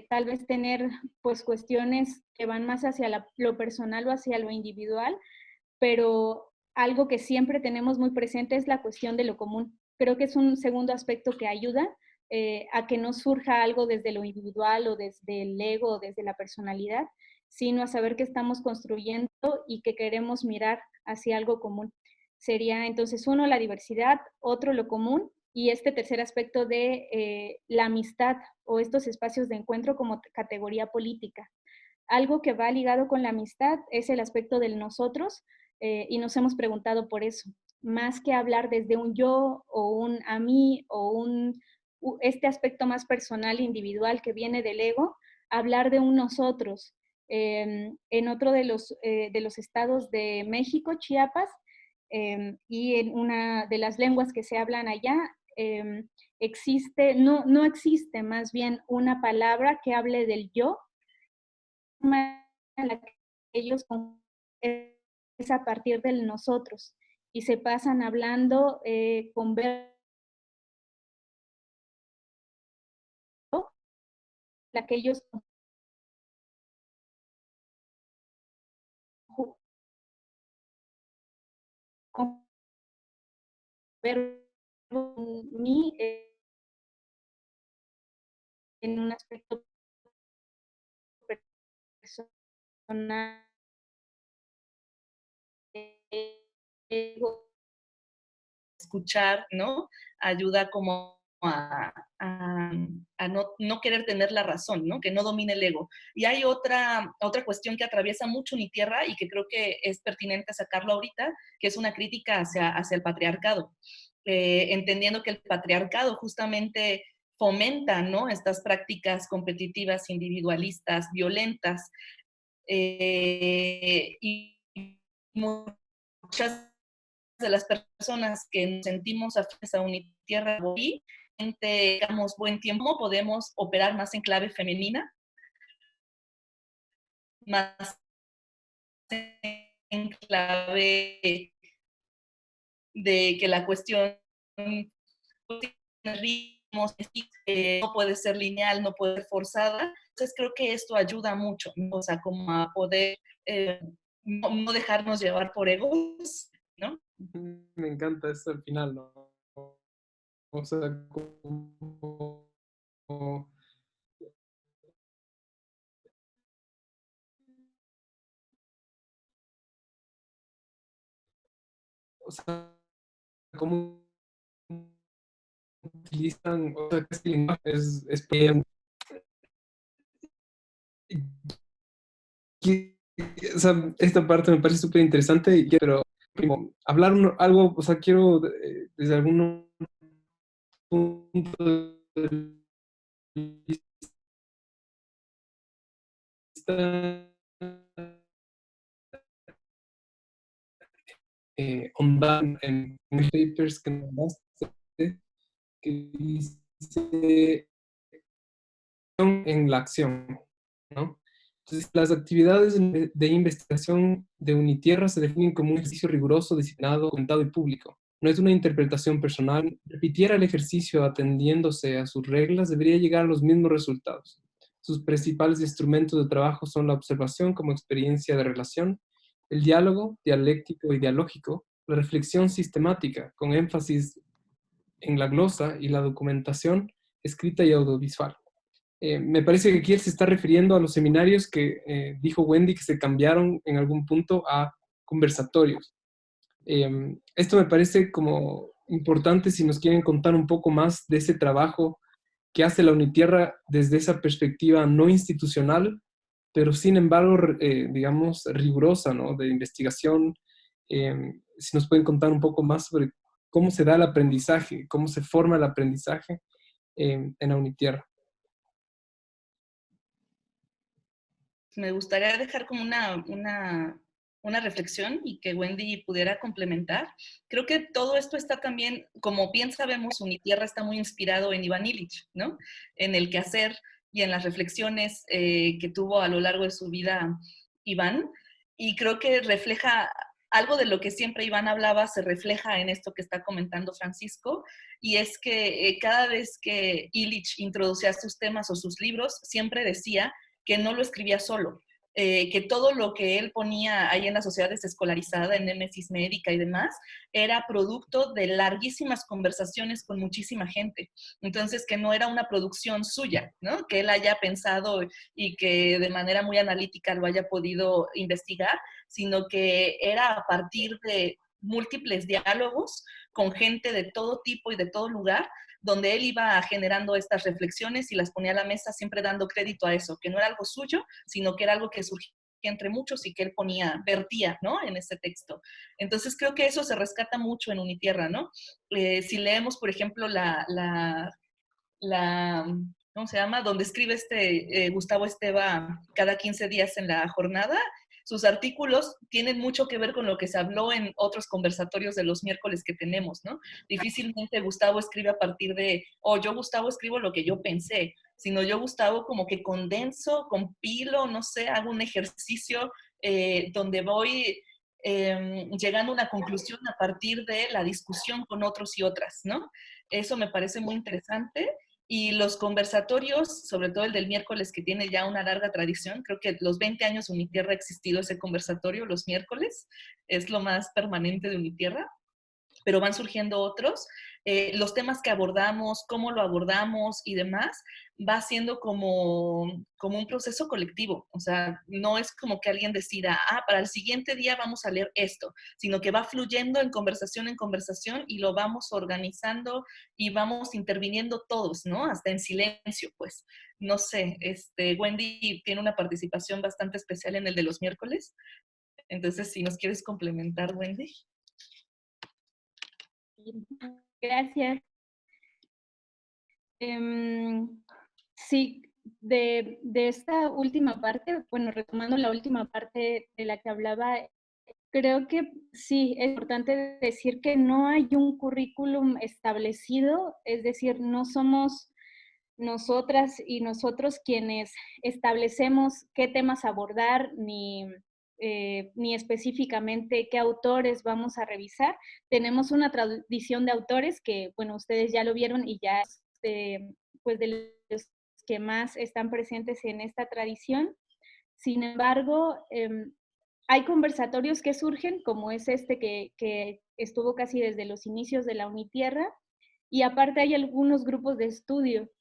Speaker 4: tal vez tener pues cuestiones que van más hacia lo personal o hacia lo individual, pero algo que siempre tenemos muy presente es la cuestión de lo común. Creo que es un segundo aspecto que ayuda a que no surja algo desde lo individual o desde el ego o desde la personalidad, sino a saber que estamos construyendo y que queremos mirar hacia algo común. Sería entonces uno, la diversidad, otro, lo común, y este tercer aspecto de la amistad o estos espacios de encuentro como categoría política. Algo que va ligado con la amistad es el aspecto del nosotros, y nos hemos preguntado por eso. Más que hablar desde un yo o un a mí o este aspecto más personal, individual que viene del ego, hablar de un nosotros. En otro de los estados de México, Chiapas, y en una de las lenguas que se hablan allá, no existe más bien una palabra que hable del yo, en la que ellos es a partir del nosotros y se pasan hablando con verbo, la que ellos con verbo mi en un aspecto personal,
Speaker 2: escuchar, ¿no? Ayuda como a no querer tener la razón, ¿no? Que no domine el ego. Y hay otra cuestión que atraviesa mucho mi tierra y que creo que es pertinente sacarlo ahorita, que es una crítica hacia el patriarcado. Entendiendo que el patriarcado justamente fomenta, ¿no? Estas prácticas competitivas, individualistas, violentas, y muchas de las personas que nos sentimos afines a Unitierra Boí, tengamos buen tiempo, podemos operar más en clave femenina, más en clave de que la cuestión tiene ritmos, no puede ser lineal, no puede ser forzada. Entonces creo que esto ayuda mucho, ¿no? O sea, como a poder no dejarnos llevar por egos, ¿no?
Speaker 1: Me encanta esto al final, ¿no? O sea, como, o sea, cómo utilizan, o sea, que este lenguaje es o sea, esta parte me parece súper interesante, pero hablar algo, o sea, quiero desde algún punto de vista ondar en papers que me mandaste, que dice en la acción, ¿no? Entonces, las actividades de investigación de Unitierra se definen como un ejercicio riguroso, disciplinado, documentado y público. No es una interpretación personal. Si repitiera el ejercicio atendiéndose a sus reglas, debería llegar a los mismos resultados. Sus principales instrumentos de trabajo son la observación como experiencia de relación, el diálogo dialéctico y dialógico, la reflexión sistemática, con énfasis en la glosa y la documentación escrita y audiovisual. Me parece que aquí él se está refiriendo a los seminarios que dijo Wendy que se cambiaron en algún punto a conversatorios. Esto me parece como importante si nos quieren contar un poco más de ese trabajo que hace la Unitierra desde esa perspectiva no institucional, pero sin embargo, digamos, rigurosa, ¿no? De investigación. Si nos pueden contar un poco más sobre cómo se da el aprendizaje, cómo se forma el aprendizaje en la Unitierra.
Speaker 2: me gustaría dejar como una reflexión y que Wendy pudiera complementar. Creo que todo esto está también, como bien sabemos, Unitierra está muy inspirado en Iván Illich, ¿no? En el quehacer y en las reflexiones que tuvo a lo largo de su vida Iván. Y creo que refleja algo de lo que siempre Iván hablaba, se refleja en esto que está comentando Francisco, y es que cada vez que Illich introducía sus temas o sus libros, siempre decía que no lo escribía solo, que todo lo que él ponía ahí en la sociedad desescolarizada, en Némesis Médica y demás, era producto de larguísimas conversaciones con muchísima gente. Entonces, que no era una producción suya, ¿no? Que él haya pensado y que de manera muy analítica lo haya podido investigar, sino que era a partir de múltiples diálogos con gente de todo tipo y de todo lugar, donde él iba generando estas reflexiones y las ponía a la mesa, siempre dando crédito a eso, que no era algo suyo, sino que era algo que surgía entre muchos y que él vertía, ¿no? En ese texto. Entonces creo que eso se rescata mucho en Unitierra, ¿no? Si leemos, por ejemplo, ¿cómo se llama? Donde escribe Gustavo Esteva cada 15 días en la jornada, sus artículos tienen mucho que ver con lo que se habló en otros conversatorios de los miércoles que tenemos, ¿no? Difícilmente Gustavo escribe a partir de, yo Gustavo escribo lo que yo pensé, sino yo Gustavo como que condenso, compilo, no sé, hago un ejercicio donde voy llegando a una conclusión a partir de la discusión con otros y otras, ¿no? Eso me parece muy interesante. Y los conversatorios, sobre todo el del miércoles, que tiene ya una larga tradición, creo que los 20 años de Unitierra ha existido ese conversatorio los miércoles, es lo más permanente de Unitierra, pero van surgiendo otros. Los temas que abordamos, cómo lo abordamos y demás, va siendo como un proceso colectivo. O sea, no es como que alguien decida, para el siguiente día vamos a leer esto, sino que va fluyendo en conversación y lo vamos organizando y vamos interviniendo todos, ¿no? Hasta en silencio, pues. No sé, Wendy tiene una participación bastante especial en el de los miércoles. Entonces, si nos quieres complementar, Wendy.
Speaker 4: Gracias. Sí, de esta última parte, bueno, retomando la última parte de la que hablaba, creo que sí, es importante decir que no hay un currículum establecido, es decir, no somos nosotras y nosotros quienes establecemos qué temas abordar, ni específicamente qué autores vamos a revisar. Tenemos una tradición de autores que, bueno, ustedes ya lo vieron y ya, pues, de los que más están presentes en esta tradición. Sin embargo, hay conversatorios que surgen, como es que estuvo casi desde los inicios de la Unitierra, y aparte hay algunos grupos de estudio.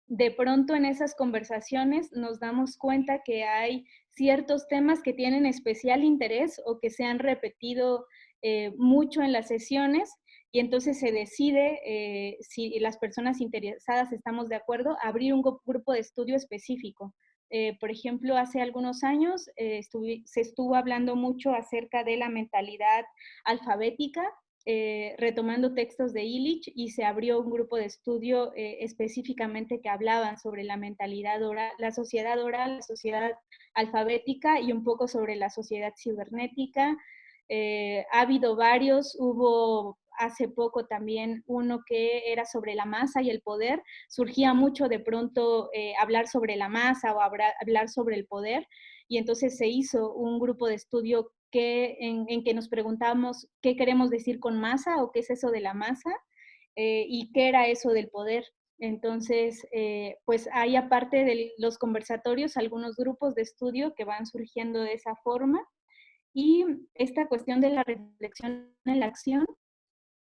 Speaker 4: De pronto en esas conversaciones nos damos cuenta que hay ciertos temas que tienen especial interés o que se han repetido mucho en las sesiones, y entonces se decide, si las personas interesadas estamos de acuerdo, abrir un grupo de estudio específico. Por ejemplo, hace algunos años se estuvo hablando mucho acerca de la mentalidad alfabética, retomando textos de Illich, y se abrió un grupo de estudio específicamente que hablaban sobre la mentalidad oral, la sociedad alfabética y un poco sobre la sociedad cibernética. Ha habido varios, hubo hace poco también uno que era sobre la masa y el poder. Surgía mucho de pronto hablar sobre la masa o hablar sobre el poder, y entonces se hizo un grupo de estudio en que nos preguntamos qué queremos decir con masa o qué es eso de la masa y qué era eso del poder. Entonces, pues hay, aparte de los conversatorios, algunos grupos de estudio que van surgiendo de esa forma, y esta cuestión de la reflexión en la acción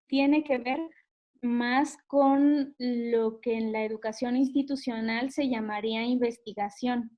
Speaker 4: tiene que ver más con lo que en la educación institucional se llamaría investigación.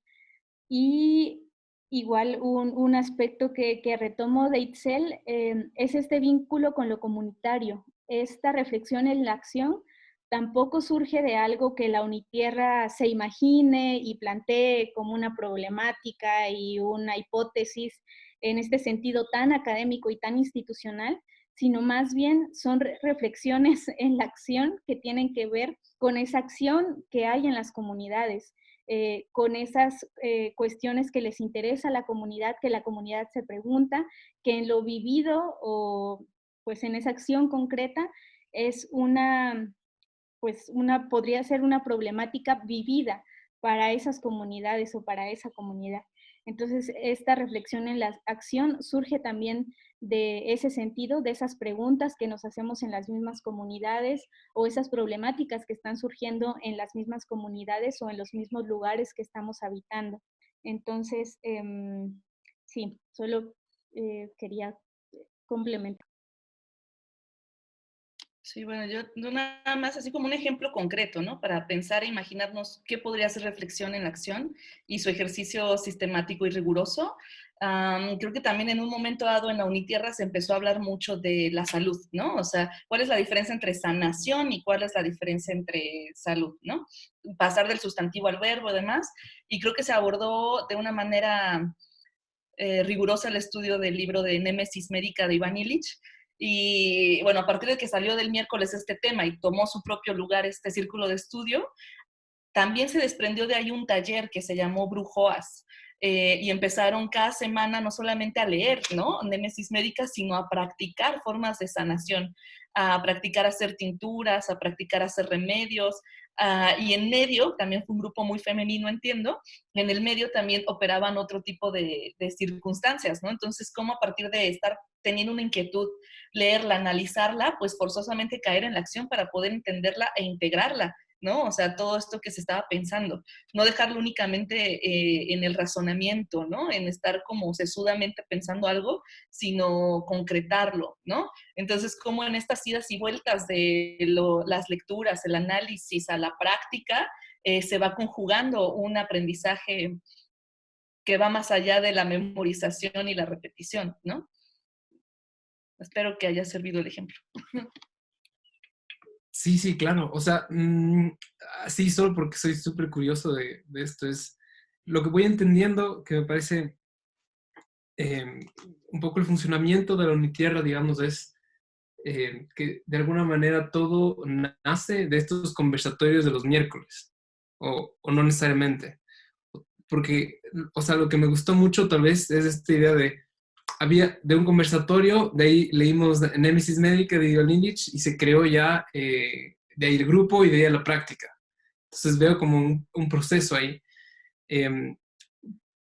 Speaker 4: Y igual un aspecto que retomo de Itzel es este vínculo con lo comunitario. Esta reflexión en la acción tampoco surge de algo que la Unitierra se imagine y plantee como una problemática y una hipótesis en este sentido tan académico y tan institucional, sino más bien son reflexiones en la acción que tienen que ver con esa acción que hay en las comunidades. con esas cuestiones que les interesa a la comunidad, que la comunidad se pregunta, que en lo vivido o pues en esa acción concreta es podría ser una problemática vivida para esas comunidades o para esa comunidad. Entonces, esta reflexión en la acción surge también de ese sentido, de esas preguntas que nos hacemos en las mismas comunidades o esas problemáticas que están surgiendo en las mismas comunidades o en los mismos lugares que estamos habitando. Entonces, sí, solo quería complementar.
Speaker 2: Sí, bueno, yo nada más así como un ejemplo concreto, ¿no? Para pensar e imaginarnos qué podría ser reflexión en la acción y su ejercicio sistemático y riguroso. Creo que también en un momento dado en la Unitierra se empezó a hablar mucho de la salud, ¿no? O sea, ¿cuál es la diferencia entre sanación y cuál es la diferencia entre salud, ¿no? Pasar del sustantivo al verbo y demás. Y creo que se abordó de una manera rigurosa el estudio del libro de Némesis Médica de Iván Illich. Y bueno, a partir de que salió del miércoles este tema y tomó su propio lugar este círculo de estudio, también se desprendió de ahí un taller que se llamó Brujoas. Y empezaron cada semana no solamente a leer, ¿no? Némesis médica, sino a practicar formas de sanación, a practicar hacer tinturas, a practicar hacer remedios. Y en medio, también fue un grupo muy femenino, entiendo, en el medio también operaban otro tipo de circunstancias, ¿no? Entonces, ¿cómo a partir de estar teniendo una inquietud, leerla, analizarla, pues forzosamente caer en la acción para poder entenderla e integrarla, ¿no? O sea, todo esto que se estaba pensando, no dejarlo únicamente en el razonamiento, ¿no? En estar como sesudamente pensando algo, sino concretarlo, ¿no? Entonces, como en estas idas y vueltas de las lecturas, el análisis a la práctica, se va conjugando un aprendizaje que va más allá de la memorización y la repetición, ¿no? Espero que haya servido el ejemplo.
Speaker 1: Sí, sí, claro. O sea, sí, solo porque soy súper curioso de esto, es lo que voy entendiendo, que me parece un poco el funcionamiento de la Unitierra, digamos, es que de alguna manera todo nace de estos conversatorios de los miércoles, o no necesariamente. Porque, o sea, lo que me gustó mucho tal vez es esta idea había de un conversatorio, de ahí leímos Némesis Médica de Iván Illich y se creó ya de ahí el grupo y de ahí a la práctica. Entonces veo como un proceso ahí.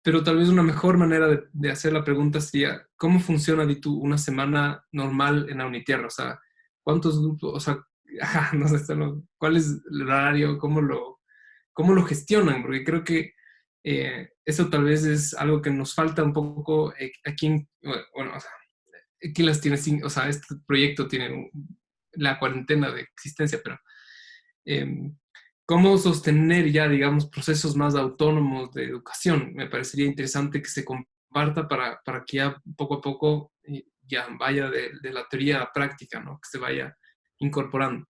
Speaker 1: Pero tal vez una mejor manera de hacer la pregunta sería, ¿cómo funciona una semana normal en la Unitierra? O sea, ¿cuántos grupos? O sea, no sé, ¿cuál es el horario? ¿Cómo lo gestionan? Porque creo que eso tal vez es algo que nos falta un poco aquí bueno, o sea, aquí las tiene, o sea, este proyecto tiene la cuarentena de existencia, pero cómo sostener ya, digamos, procesos más autónomos de educación. Me parecería interesante que se comparta para que ya poco a poco ya vaya de la teoría a la práctica, ¿no? Que se vaya incorporando.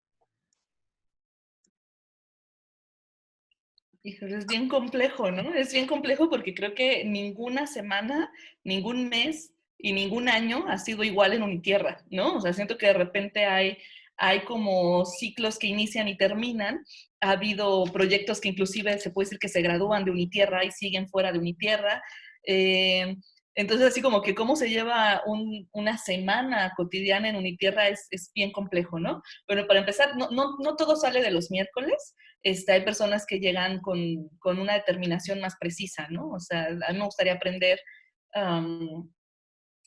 Speaker 2: Híjole, es bien complejo, ¿no? Es bien complejo porque creo que ninguna semana, ningún mes y ningún año ha sido igual en Unitierra, ¿no? O sea, siento que de repente hay como ciclos que inician y terminan. Ha habido proyectos que inclusive se puede decir que se gradúan de Unitierra y siguen fuera de Unitierra. Entonces, así como que cómo se lleva una semana cotidiana en Unitierra es bien complejo, ¿no? Bueno, para empezar, no todo sale de los miércoles. Hay personas que llegan con una determinación más precisa, ¿no? O sea, a mí me gustaría aprender,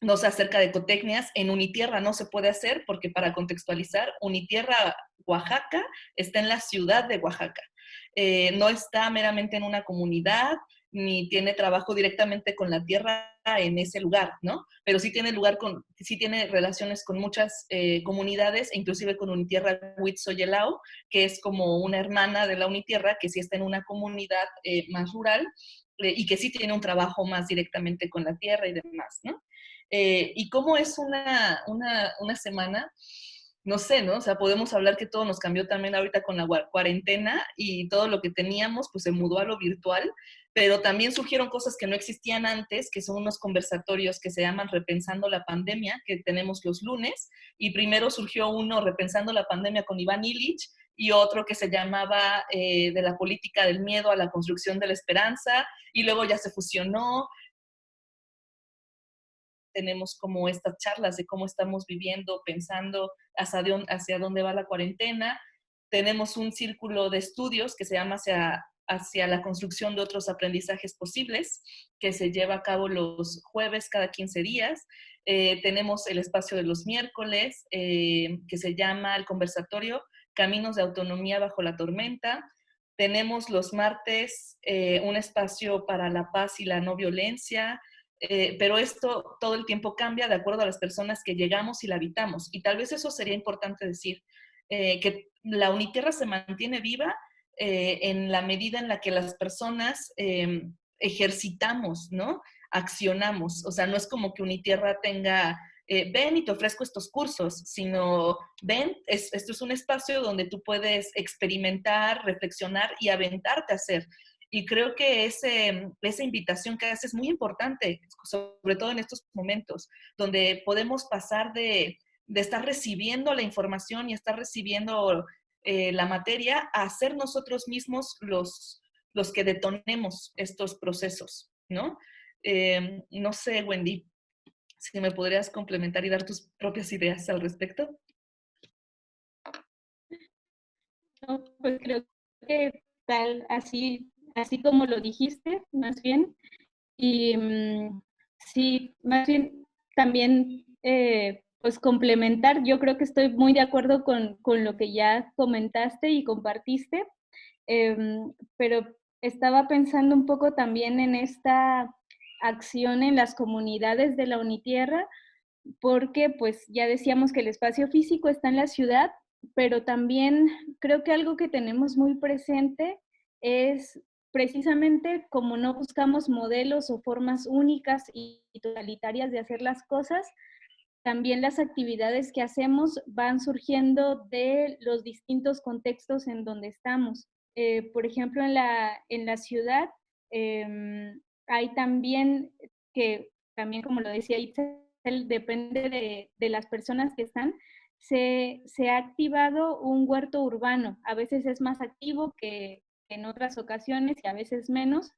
Speaker 2: no sé, acerca de ecotecnias. En Unitierra no se puede hacer porque, para contextualizar, Unitierra, Oaxaca, está en la ciudad de Oaxaca. No está meramente en una comunidad, ni tiene trabajo directamente con la tierra en ese lugar, ¿no? Pero sí tiene relaciones con muchas comunidades, e inclusive con Unitierra Huitzoyelao, que es como una hermana de la Unitierra, que sí está en una comunidad más rural y que sí tiene un trabajo más directamente con la tierra y demás, ¿no? Y cómo es una semana, no sé, ¿no? O sea, podemos hablar que todo nos cambió también ahorita con la cuarentena y todo lo que teníamos pues se mudó a lo virtual, pero también surgieron cosas que no existían antes, que son unos conversatorios que se llaman Repensando la Pandemia, que tenemos los lunes, y primero surgió uno Repensando la Pandemia con Iván Illich, y otro que se llamaba de la política del miedo a la construcción de la esperanza, y luego ya se fusionó. Tenemos como estas charlas de cómo estamos viviendo, pensando hacia dónde va la cuarentena. Tenemos un círculo de estudios que se llama hacia la construcción de otros aprendizajes posibles, que se lleva a cabo los jueves cada 15 días. Tenemos el espacio de los miércoles, que se llama el conversatorio Caminos de Autonomía bajo la tormenta. Tenemos los martes un espacio para la paz y la no violencia, pero esto todo el tiempo cambia de acuerdo a las personas que llegamos y la habitamos. Y tal vez eso sería importante decir, que la Unitierra se mantiene viva en la medida en la que las personas ejercitamos, ¿no? Accionamos. O sea, no es como que Unitierra tenga, ven y te ofrezco estos cursos, sino ven, esto es un espacio donde tú puedes experimentar, reflexionar y aventarte a hacer. Y creo que esa invitación que haces es muy importante, sobre todo en estos momentos, donde podemos pasar de estar recibiendo la información y estar recibiendo la materia a ser nosotros mismos los que detonemos estos procesos, ¿no? No sé, Wendy, si me podrías complementar y dar tus propias ideas al respecto.
Speaker 4: No, pues creo que así como lo dijiste, más bien, y sí, más bien también pues complementar, yo creo que estoy muy de acuerdo con lo que ya comentaste y compartiste, pero estaba pensando un poco también en esta acción en las comunidades de la Unitierra, porque pues ya decíamos que el espacio físico está en la ciudad, pero también creo que algo que tenemos muy presente es precisamente como no buscamos modelos o formas únicas y totalitarias de hacer las cosas, también las actividades que hacemos van surgiendo de los distintos contextos en donde estamos. Por ejemplo, en la ciudad hay también, que también como lo decía Itzel, depende de las personas que están, se ha activado un huerto urbano. A veces es más activo que en otras ocasiones y a veces menos,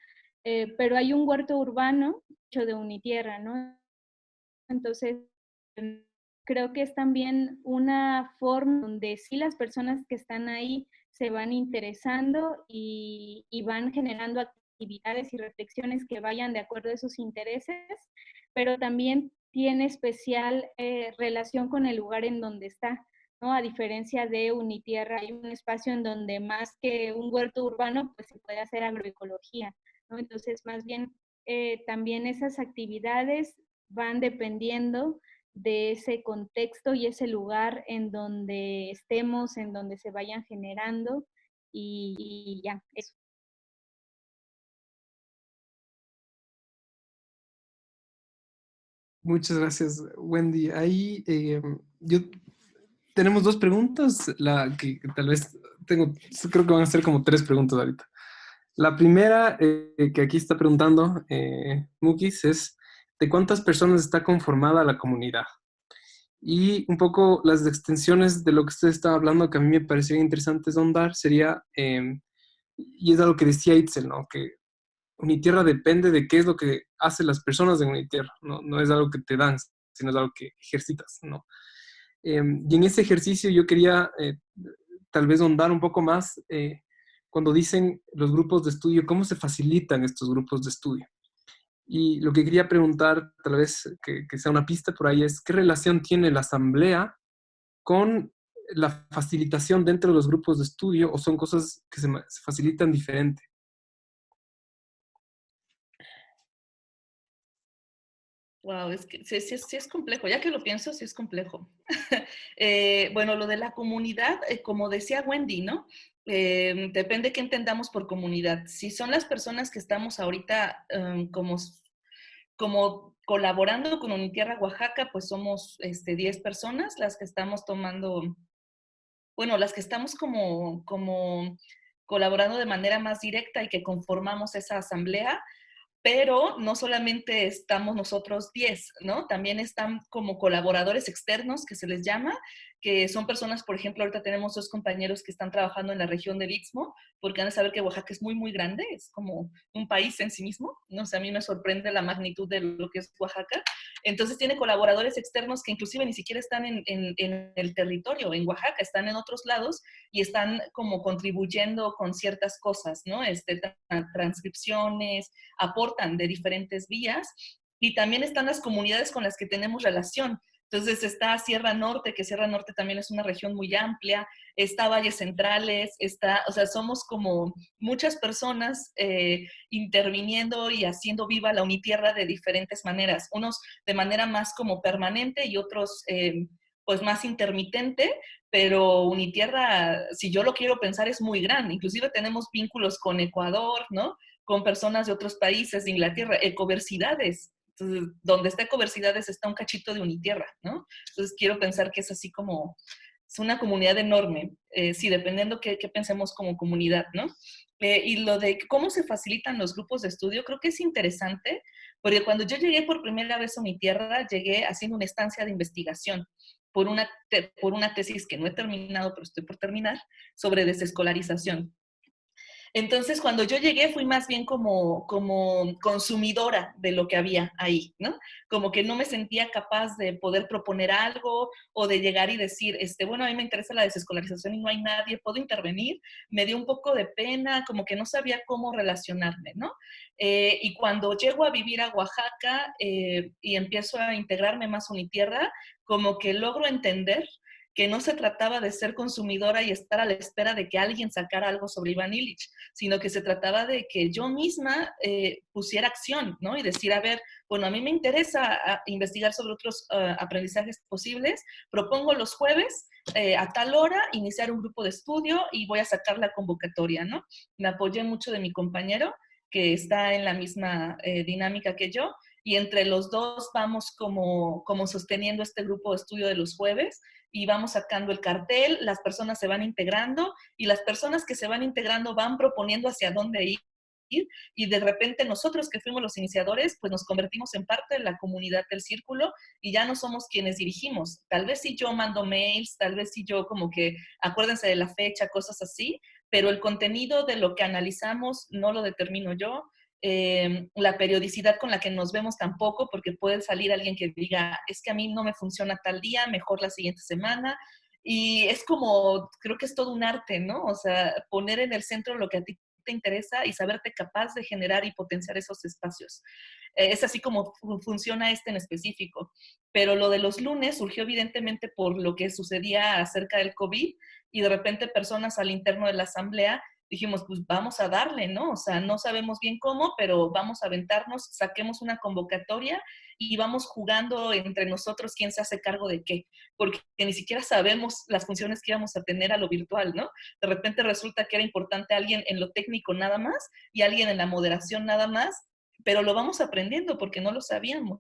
Speaker 4: pero hay un huerto urbano hecho de Unitierra, ¿no? Entonces, creo que es también una forma donde sí las personas que están ahí se van interesando y van generando actividades y reflexiones que vayan de acuerdo a sus intereses, pero también tiene especial relación con el lugar en donde está, ¿no? A diferencia de Unitierra, hay un espacio en donde más que un huerto urbano, pues se puede hacer agroecología, ¿no? Entonces, más bien, también esas actividades van dependiendo de ese contexto y ese lugar en donde estemos, en donde se vayan generando y ya, eso.
Speaker 1: Muchas gracias, Wendy. Ahí tenemos dos preguntas, la que tal vez creo que van a ser como tres preguntas ahorita. La primera que aquí está preguntando Mukis es, ¿de cuántas personas está conformada la comunidad? Y un poco las extensiones de lo que usted estaba hablando, que a mí me pareció interesante ahondar, sería, y es algo que decía Itzel, ¿no? Que Unitierra depende de qué es lo que hacen las personas de Unitierra, ¿no? No es algo que te dan, sino es algo que ejercitas, ¿no? Y en ese ejercicio yo quería tal vez ahondar un poco más cuando dicen los grupos de estudio, ¿cómo se facilitan estos grupos de estudio? Y lo que quería preguntar, tal vez que sea una pista por ahí, es ¿qué relación tiene la asamblea con la facilitación dentro de los grupos de estudio o son cosas que se facilitan diferente?
Speaker 2: Wow, es que sí es complejo. Ya que lo pienso, sí es complejo. Bueno, lo de la comunidad, como decía Wendy, ¿no? Depende qué entendamos por comunidad. Si son las personas que estamos ahorita como colaborando con Unitierra Oaxaca, pues somos 10 personas las que estamos tomando, bueno, las que estamos como colaborando de manera más directa y que conformamos esa asamblea. pero no solamente estamos nosotros 10, ¿no? También están como colaboradores externos, que se les llama, que son personas, por ejemplo, ahorita tenemos 2 compañeros que están trabajando en la región del Istmo, porque han de saber que Oaxaca es muy, muy grande, es como un país en sí mismo, ¿no? O sea, a mí me sorprende la magnitud de lo que es Oaxaca. Entonces tiene colaboradores externos que inclusive ni siquiera están en el territorio, en Oaxaca, están en otros lados y están como contribuyendo con ciertas cosas, ¿no? Transcripciones, aportan de diferentes vías, y también están las comunidades con las que tenemos relación. Entonces está Sierra Norte, que Sierra Norte también es una región muy amplia, está Valles Centrales, o sea, somos como muchas personas interviniendo y haciendo viva la Unitierra de diferentes maneras, unos de manera más como permanente y otros pues más intermitente, pero Unitierra, si yo lo quiero pensar, es muy grande. Inclusive tenemos vínculos con Ecuador, ¿no? Con personas de otros países, de Inglaterra, ecoversidades. Entonces, donde está ecoversidades está un cachito de Unitierra, ¿no? Entonces, quiero pensar que es así como, es una comunidad enorme, sí, dependiendo qué pensemos como comunidad, ¿no? Y lo de cómo se facilitan los grupos de estudio, creo que es interesante, porque cuando yo llegué por primera vez a Unitierra, llegué haciendo una estancia de investigación por una tesis que no he terminado, pero estoy por terminar, sobre desescolarización. Entonces, cuando yo llegué, fui más bien como consumidora de lo que había ahí, ¿no? Como que no me sentía capaz de poder proponer algo o de llegar y decir, bueno, a mí me interesa la desescolarización y no hay nadie, ¿puedo intervenir? Me dio un poco de pena, como que no sabía cómo relacionarme, ¿no? Y cuando llego a vivir a Oaxaca y empiezo a integrarme más a Unitierra, como que logro entender que no se trataba de ser consumidora y estar a la espera de que alguien sacara algo sobre Iván Illich, sino que se trataba de que yo misma pusiera acción, ¿no? Y decir, a ver, bueno, a mí me interesa investigar sobre otros aprendizajes posibles, propongo los jueves a tal hora iniciar un grupo de estudio y voy a sacar la convocatoria, ¿no? Me apoyé mucho de mi compañero, que está en la misma dinámica que yo, y entre los dos vamos como sosteniendo este grupo de estudio de los jueves, y vamos sacando el cartel, las personas se van integrando y las personas que se van integrando van proponiendo hacia dónde ir, y de repente nosotros que fuimos los iniciadores, pues nos convertimos en parte de la comunidad del círculo y ya no somos quienes dirigimos. Tal vez si yo mando mails, tal vez si yo como que acuérdense de la fecha, cosas así, pero el contenido de lo que analizamos no lo determino yo. La periodicidad con la que nos vemos tampoco, porque puede salir alguien que diga, es que a mí no me funciona tal día, mejor la siguiente semana. Y es como, creo que es todo un arte, ¿no? O sea, poner en el centro lo que a ti te interesa y saberte capaz de generar y potenciar esos espacios. Es así como funciona en específico. Pero lo de los lunes surgió evidentemente por lo que sucedía acerca del COVID, y de repente personas al interno de la asamblea dijimos, pues vamos a darle, ¿no? O sea, no sabemos bien cómo, pero vamos a aventarnos, saquemos una convocatoria y vamos jugando entre nosotros quién se hace cargo de qué, porque ni siquiera sabemos las funciones que íbamos a tener a lo virtual, ¿no? De repente resulta que era importante alguien en lo técnico nada más y alguien en la moderación nada más, pero lo vamos aprendiendo porque no lo sabíamos.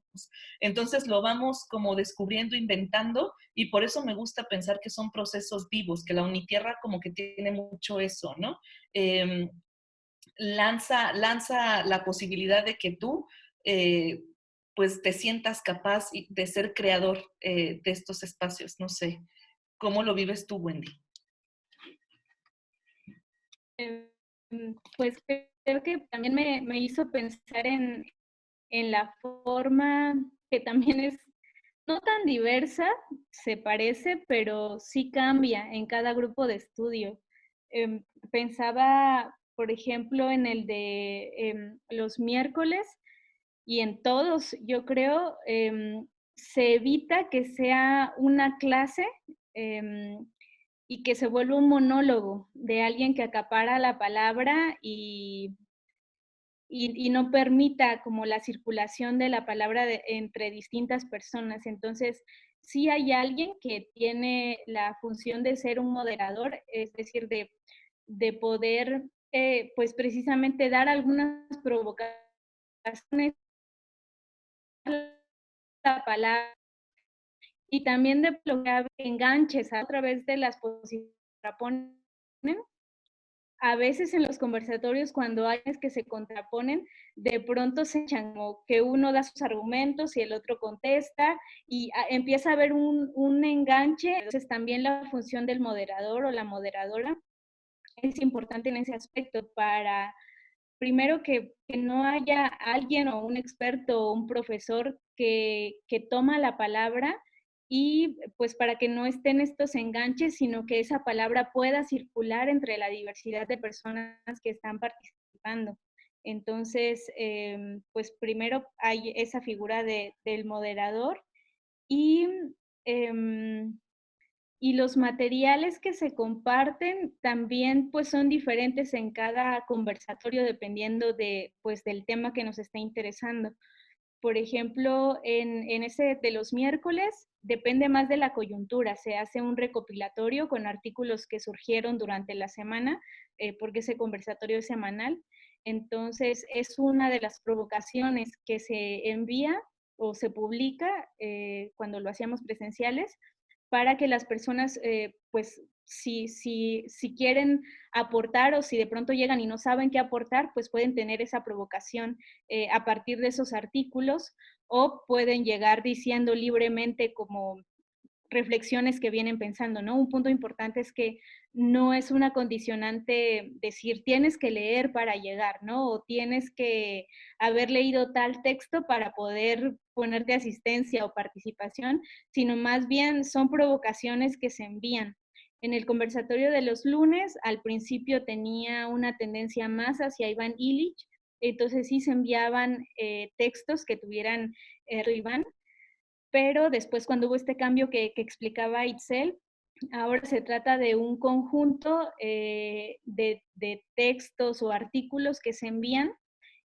Speaker 2: Entonces lo vamos como descubriendo, inventando, y por eso me gusta pensar que son procesos vivos, que la Unitierra como que tiene mucho eso, ¿no? Eh, lanza la posibilidad de que tú pues te sientas capaz de ser creador de estos espacios. No sé, ¿cómo lo vives tú, Wendy?
Speaker 4: Pues creo que también me hizo pensar en la forma que también es no tan diversa, se parece, pero sí cambia en cada grupo de estudio. Pensaba, por ejemplo, en el de los miércoles, y en todos, yo creo, se evita que sea una clase y que se vuelva un monólogo de alguien que acapara la palabra y no permita como la circulación de la palabra entre distintas personas. Entonces, sí hay alguien que tiene la función de ser un moderador, es decir, de poder, pues precisamente dar algunas provocaciones a la palabra y también de bloquear enganches a través de las posiciones a veces en los conversatorios, cuando hay que se contraponen, de pronto se echan como que uno da sus argumentos y el otro contesta, y empieza a haber un enganche. Entonces también la función del moderador o la moderadora es importante en ese aspecto para, primero, que no haya alguien o un experto o un profesor que toma la palabra, y pues para que no estén estos enganches, sino que esa palabra pueda circular entre la diversidad de personas que están participando. Entonces, pues primero hay esa figura del moderador, y y los materiales que se comparten también pues son diferentes en cada conversatorio dependiendo de, pues, del tema que nos esté interesando. Por ejemplo, en ese de los miércoles depende más de la coyuntura. Se hace un recopilatorio con artículos que surgieron durante la semana, porque ese conversatorio es semanal. Entonces, es una de las provocaciones que se envía o se publica cuando lo hacíamos presenciales, para que las personas, pues, si quieren aportar, o si de pronto llegan y no saben qué aportar, pues pueden tener esa provocación a partir de esos artículos, o pueden llegar diciendo libremente como reflexiones que vienen pensando, ¿no? Un punto importante es que no es una condicionante decir tienes que leer para llegar, ¿no? O tienes que haber leído tal texto para poder ponerte asistencia o participación, sino más bien son provocaciones que se envían. En el conversatorio de los lunes, al principio tenía una tendencia más hacia Iván Illich, entonces sí se enviaban textos que tuvieran Iván, pero después, cuando hubo este cambio que explicaba Itzel, ahora se trata de un conjunto de textos o artículos que se envían,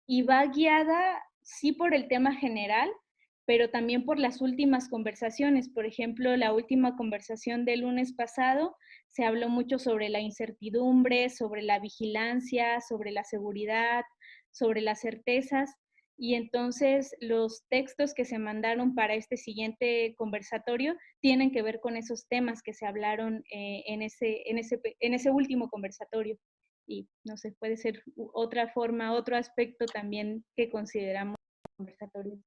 Speaker 4: y va guiada sí por el tema general, pero también por las últimas conversaciones. Por ejemplo, la última conversación del lunes pasado se habló mucho sobre la incertidumbre, sobre la vigilancia, sobre la seguridad, sobre las certezas. Y entonces los textos que se mandaron para este siguiente conversatorio tienen que ver con esos temas que se hablaron en ese último conversatorio. Y no sé, puede ser otra forma, otro aspecto también que consideramos conversatorio.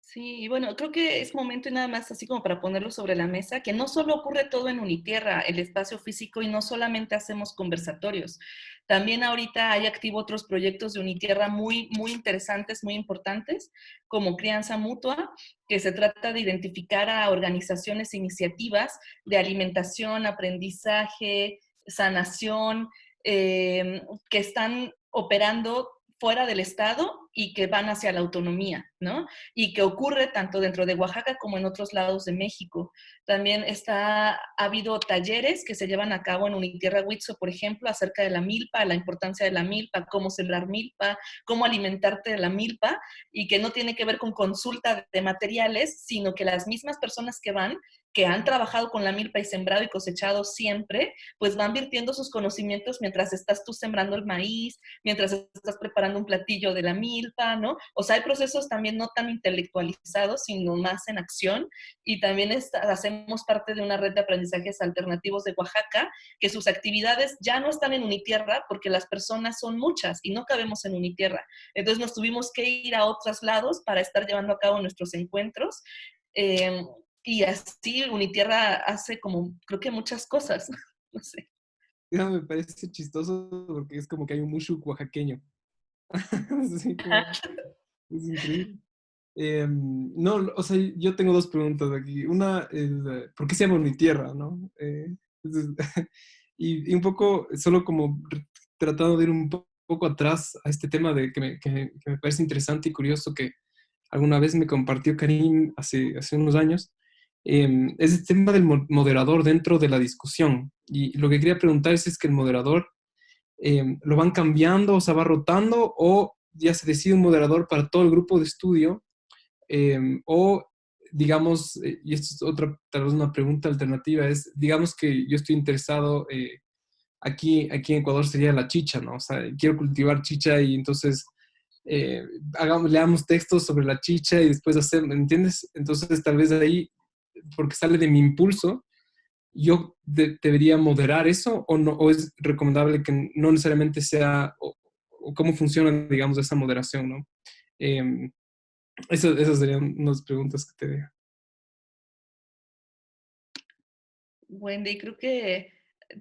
Speaker 2: Sí, y bueno, creo que es momento, y nada más así como para ponerlo sobre la mesa, que no solo ocurre todo en Unitierra, el espacio físico, y no solamente hacemos conversatorios. También ahorita hay activo otros proyectos de Unitierra muy, muy interesantes, muy importantes, como Crianza Mutua, que se trata de identificar a organizaciones e iniciativas de alimentación, aprendizaje, sanación, que están operando fuera del Estado y que van hacia la autonomía, ¿no? Y que ocurre tanto dentro de Oaxaca como en otros lados de México. También ha habido talleres que se llevan a cabo en Unitierra Huitzo, por ejemplo, acerca de la milpa, la importancia de la milpa, cómo sembrar milpa, cómo alimentarte de la milpa, y que no tiene que ver con consulta de materiales, sino que las mismas personas que van, que han trabajado con la milpa y sembrado y cosechado siempre, pues van virtiendo sus conocimientos mientras estás tú sembrando el maíz, mientras estás preparando un platillo de la milpa, ¿no? O sea, hay procesos también no tan intelectualizados, sino más en acción, y también hacemos parte de una red de aprendizajes alternativos de Oaxaca, que sus actividades ya no están en Unitierra porque las personas son muchas y no cabemos en Unitierra. Entonces nos tuvimos que ir a otros lados para estar llevando a cabo nuestros encuentros. Y así Unitierra hace como, creo que muchas cosas, no sé.
Speaker 1: No, me parece chistoso porque es como que hay un mushuk oaxaqueño. Sí, es increíble. No, o sea, yo tengo dos preguntas aquí. Una es, ¿por qué se llama Unitierra, no? Entonces, y un poco, solo como tratando de ir un poco atrás a este tema de que me parece interesante y curioso, que alguna vez me compartió Karim hace unos años, es el tema del moderador dentro de la discusión. Y lo que quería preguntar es que el moderador lo van cambiando, o se va rotando, o ya se decide un moderador para todo el grupo de estudio, o digamos, y esto es otra, tal vez una pregunta alternativa, es, digamos que yo estoy interesado, aquí en Ecuador sería la chicha, ¿no? O sea, quiero cultivar chicha y entonces leamos textos sobre la chicha y después hacer, ¿me entiendes? Entonces tal vez ahí, porque sale de mi impulso, debería moderar eso o no, o es recomendable que no necesariamente sea, o cómo funciona, digamos, esa moderación, ¿no? Esas serían unas preguntas que te dejo.
Speaker 2: Wendy, creo que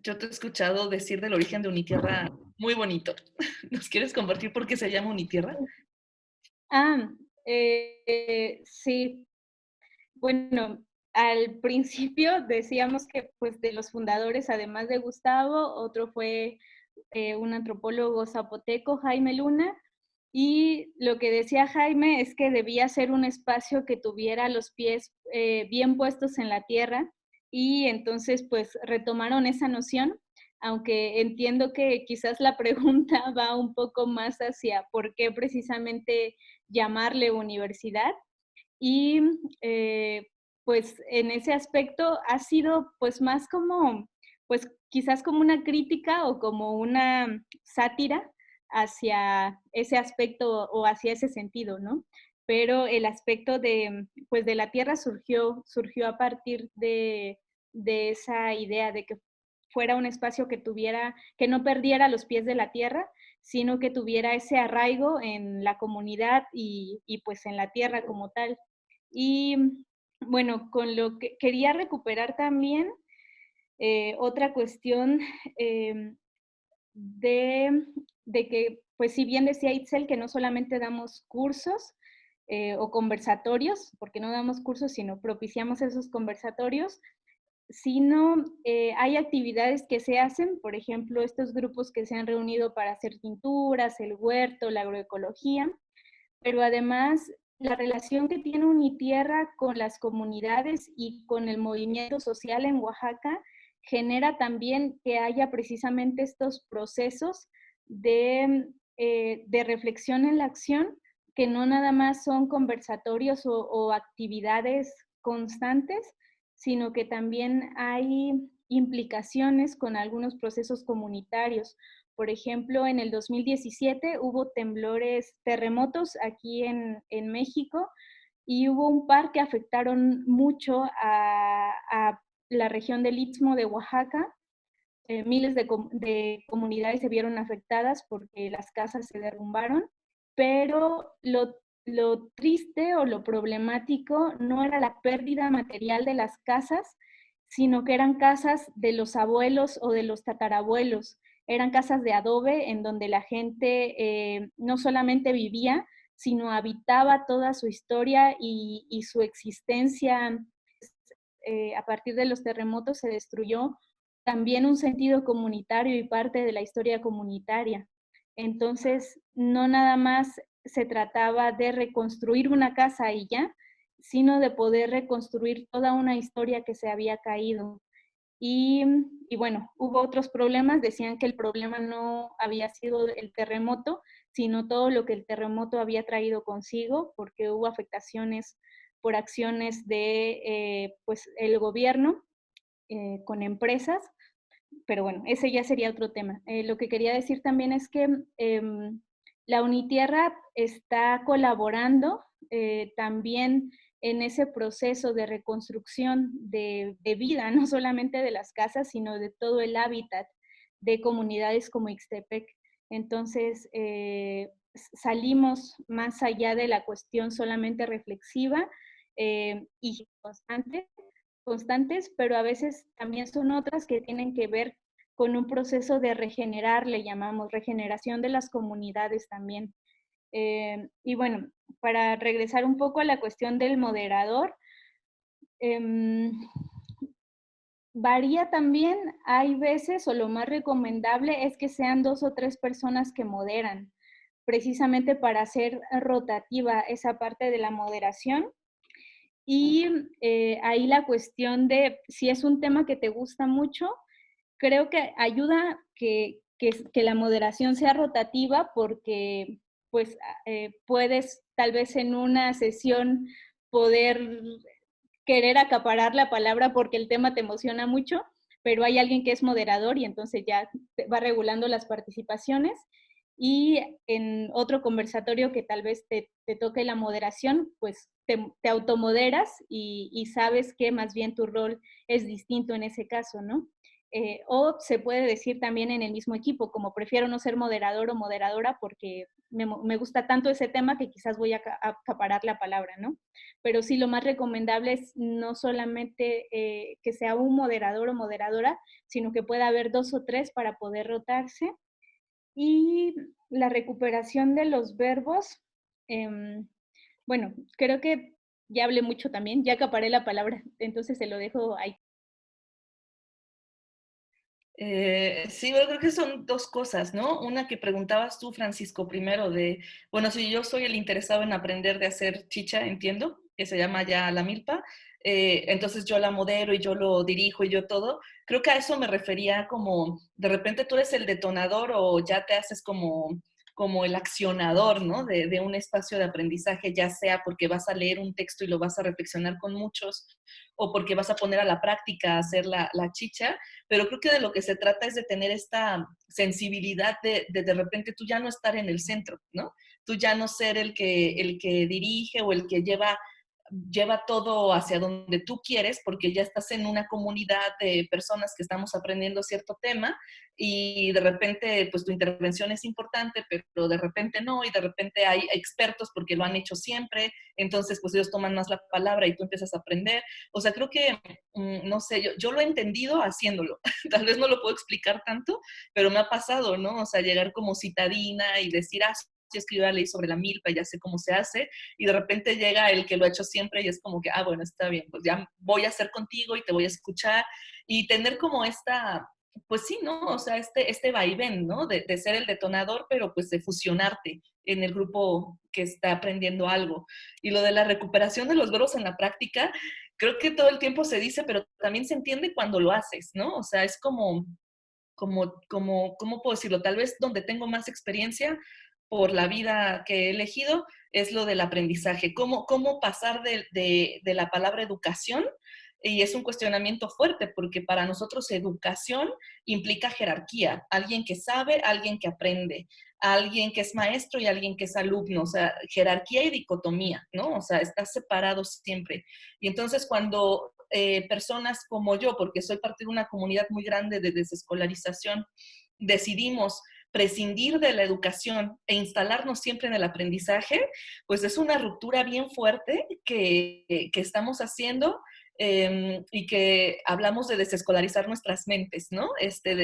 Speaker 2: yo te he escuchado decir del origen de Unitierra muy bonito. ¿Nos quieres compartir por qué se llama Unitierra?
Speaker 4: Ah, sí. Bueno, al principio decíamos que pues de los fundadores, además de Gustavo, otro fue un antropólogo zapoteco, Jaime Luna, y lo que decía Jaime es que debía ser un espacio que tuviera los pies bien puestos en la tierra, y entonces pues retomaron esa noción, aunque entiendo que quizás la pregunta va un poco más hacia por qué precisamente llamarle universidad. Y pues en ese aspecto ha sido pues más como, pues quizás como una crítica o como una sátira hacia ese aspecto o hacia ese sentido, ¿no? Pero el aspecto de, pues de la tierra surgió a partir de esa idea de que fuera un espacio que tuviera, que no perdiera los pies de la tierra, sino que tuviera ese arraigo en la comunidad y pues en la tierra como tal. Y bueno, con lo que quería recuperar también otra cuestión de, de que, pues si bien decía Itzel que no solamente damos cursos o conversatorios, porque no damos cursos, sino propiciamos esos conversatorios, sino hay actividades que se hacen, por ejemplo, estos grupos que se han reunido para hacer pinturas, el huerto, la agroecología, pero además la relación que tiene Unitierra con las comunidades y con el movimiento social en Oaxaca genera también que haya precisamente estos procesos de reflexión en la acción, que no nada más son conversatorios o actividades constantes, sino que también hay implicaciones con algunos procesos comunitarios. Por ejemplo, en el 2017 hubo terremotos aquí en México, y hubo un par que afectaron mucho a la región del Istmo de Oaxaca. Miles de comunidades se vieron afectadas porque las casas se derrumbaron, pero lo triste o lo problemático no era la pérdida material de las casas, sino que eran casas de los abuelos o de los tatarabuelos. Eran casas de adobe en donde la gente no solamente vivía, sino habitaba toda su historia y su existencia. A partir de los terremotos se destruyó también un sentido comunitario y parte de la historia comunitaria. Entonces, no nada más se trataba de reconstruir una casa y ya, sino de poder reconstruir toda una historia que se había caído. Y bueno, hubo otros problemas, decían que el problema no había sido el terremoto, sino todo lo que el terremoto había traído consigo, porque hubo afectaciones por acciones de pues el gobierno con empresas, pero bueno, ese ya sería otro tema. Lo que quería decir también es que la Unitierra está colaborando también en ese proceso de reconstrucción de vida, no solamente de las casas, sino de todo el hábitat de comunidades como Ixtepec. Entonces, salimos más allá de la cuestión solamente reflexiva y constantes, pero a veces también son otras que tienen que ver con un proceso de regenerar, le llamamos regeneración de las comunidades también. Y bueno, para regresar un poco a la cuestión del moderador, varía también, hay veces, o lo más recomendable es que sean 2 o 3 personas que moderan, precisamente para hacer rotativa esa parte de la moderación. Y ahí la cuestión de si es un tema que te gusta mucho, creo que ayuda que la moderación sea rotativa, porque pues puedes tal vez en una sesión poder querer acaparar la palabra porque el tema te emociona mucho, pero hay alguien que es moderador y entonces ya va regulando las participaciones. Y en otro conversatorio que tal vez te toque la moderación, pues te automoderas y sabes que más bien tu rol es distinto en ese caso, ¿no? O se puede decir también en el mismo equipo, como prefiero no ser moderador o moderadora porque me gusta tanto ese tema que quizás voy a acaparar la palabra, ¿no? Pero sí, lo más recomendable es no solamente que sea un moderador o moderadora, sino que pueda haber 2 o 3 para poder rotarse. Y la recuperación de los verbos, bueno, creo que ya hablé mucho también, ya acaparé la palabra, entonces se lo dejo ahí.
Speaker 2: Sí, yo creo que son dos cosas, ¿no? Una que preguntabas tú, Francisco, primero de, bueno, si yo soy el interesado en aprender de hacer chicha, entiendo, que se llama ya la milpa, entonces yo la modero y yo lo dirijo y yo todo, creo que a eso me refería como, de repente tú eres el detonador o ya te haces como el accionador, ¿no? De un espacio de aprendizaje, ya sea porque vas a leer un texto y lo vas a reflexionar con muchos, o porque vas a poner a la práctica a hacer la chicha, pero creo que de lo que se trata es de tener esta sensibilidad de repente tú ya no estar en el centro, ¿no? Tú ya no ser el que dirige o el que lleva todo hacia donde tú quieres, porque ya estás en una comunidad de personas que estamos aprendiendo cierto tema y de repente pues tu intervención es importante, pero de repente no, y de repente hay expertos porque lo han hecho siempre, entonces pues ellos toman más la palabra y tú empiezas a aprender. O sea, creo que, no sé, yo lo he entendido haciéndolo. Tal vez no lo puedo explicar tanto, pero me ha pasado, ¿no? O sea, llegar como citadina y decir, sí, es que yo ya leí sobre la milpa, ya sé cómo se hace, y de repente llega el que lo ha hecho siempre y es como que, bueno, está bien, pues ya voy a hacer contigo y te voy a escuchar, y tener como esta, pues sí, ¿no? O sea, este vaivén, ¿no? De ser el detonador, pero pues de fusionarte en el grupo que está aprendiendo algo. Y lo de la recuperación de los verbos en la práctica, creo que todo el tiempo se dice, pero también se entiende cuando lo haces, ¿no? O sea, es ¿cómo puedo decirlo? Tal vez donde tengo más experiencia por la vida que he elegido es lo del aprendizaje. ¿Cómo pasar de la palabra educación? Y es un cuestionamiento fuerte porque para nosotros educación implica jerarquía, alguien que sabe, alguien que aprende, alguien que es maestro y alguien que es alumno, o sea, jerarquía y dicotomía, ¿no? O sea, está separado siempre. Y entonces cuando personas como yo, porque soy parte de una comunidad muy grande de desescolarización, decidimos prescindir de la educación e instalarnos siempre en el aprendizaje, pues es una ruptura bien fuerte que estamos haciendo y que hablamos de desescolarizar nuestras mentes, ¿no?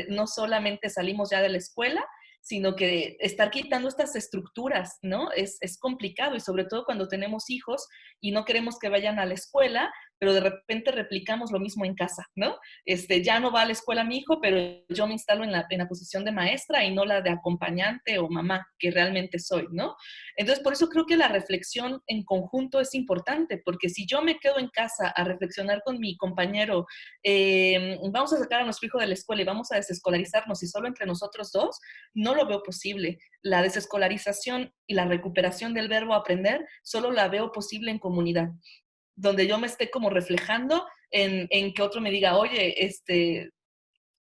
Speaker 2: No solamente salimos ya de la escuela, sino que estar quitando estas estructuras, ¿no? Es complicado y sobre todo cuando tenemos hijos y no queremos que vayan a la escuela, pero de repente replicamos lo mismo en casa, ¿no? Ya no va a la escuela mi hijo, pero yo me instalo en la posición de maestra y no la de acompañante o mamá, que realmente soy, ¿no? Entonces, por eso creo que la reflexión en conjunto es importante, porque si yo me quedo en casa a reflexionar con mi compañero, vamos a sacar a nuestro hijo de la escuela y vamos a desescolarizarnos y solo entre nosotros dos, no lo veo posible. La desescolarización y la recuperación del verbo aprender solo la veo posible en comunidad, donde yo me esté como reflejando en que otro me diga, oye,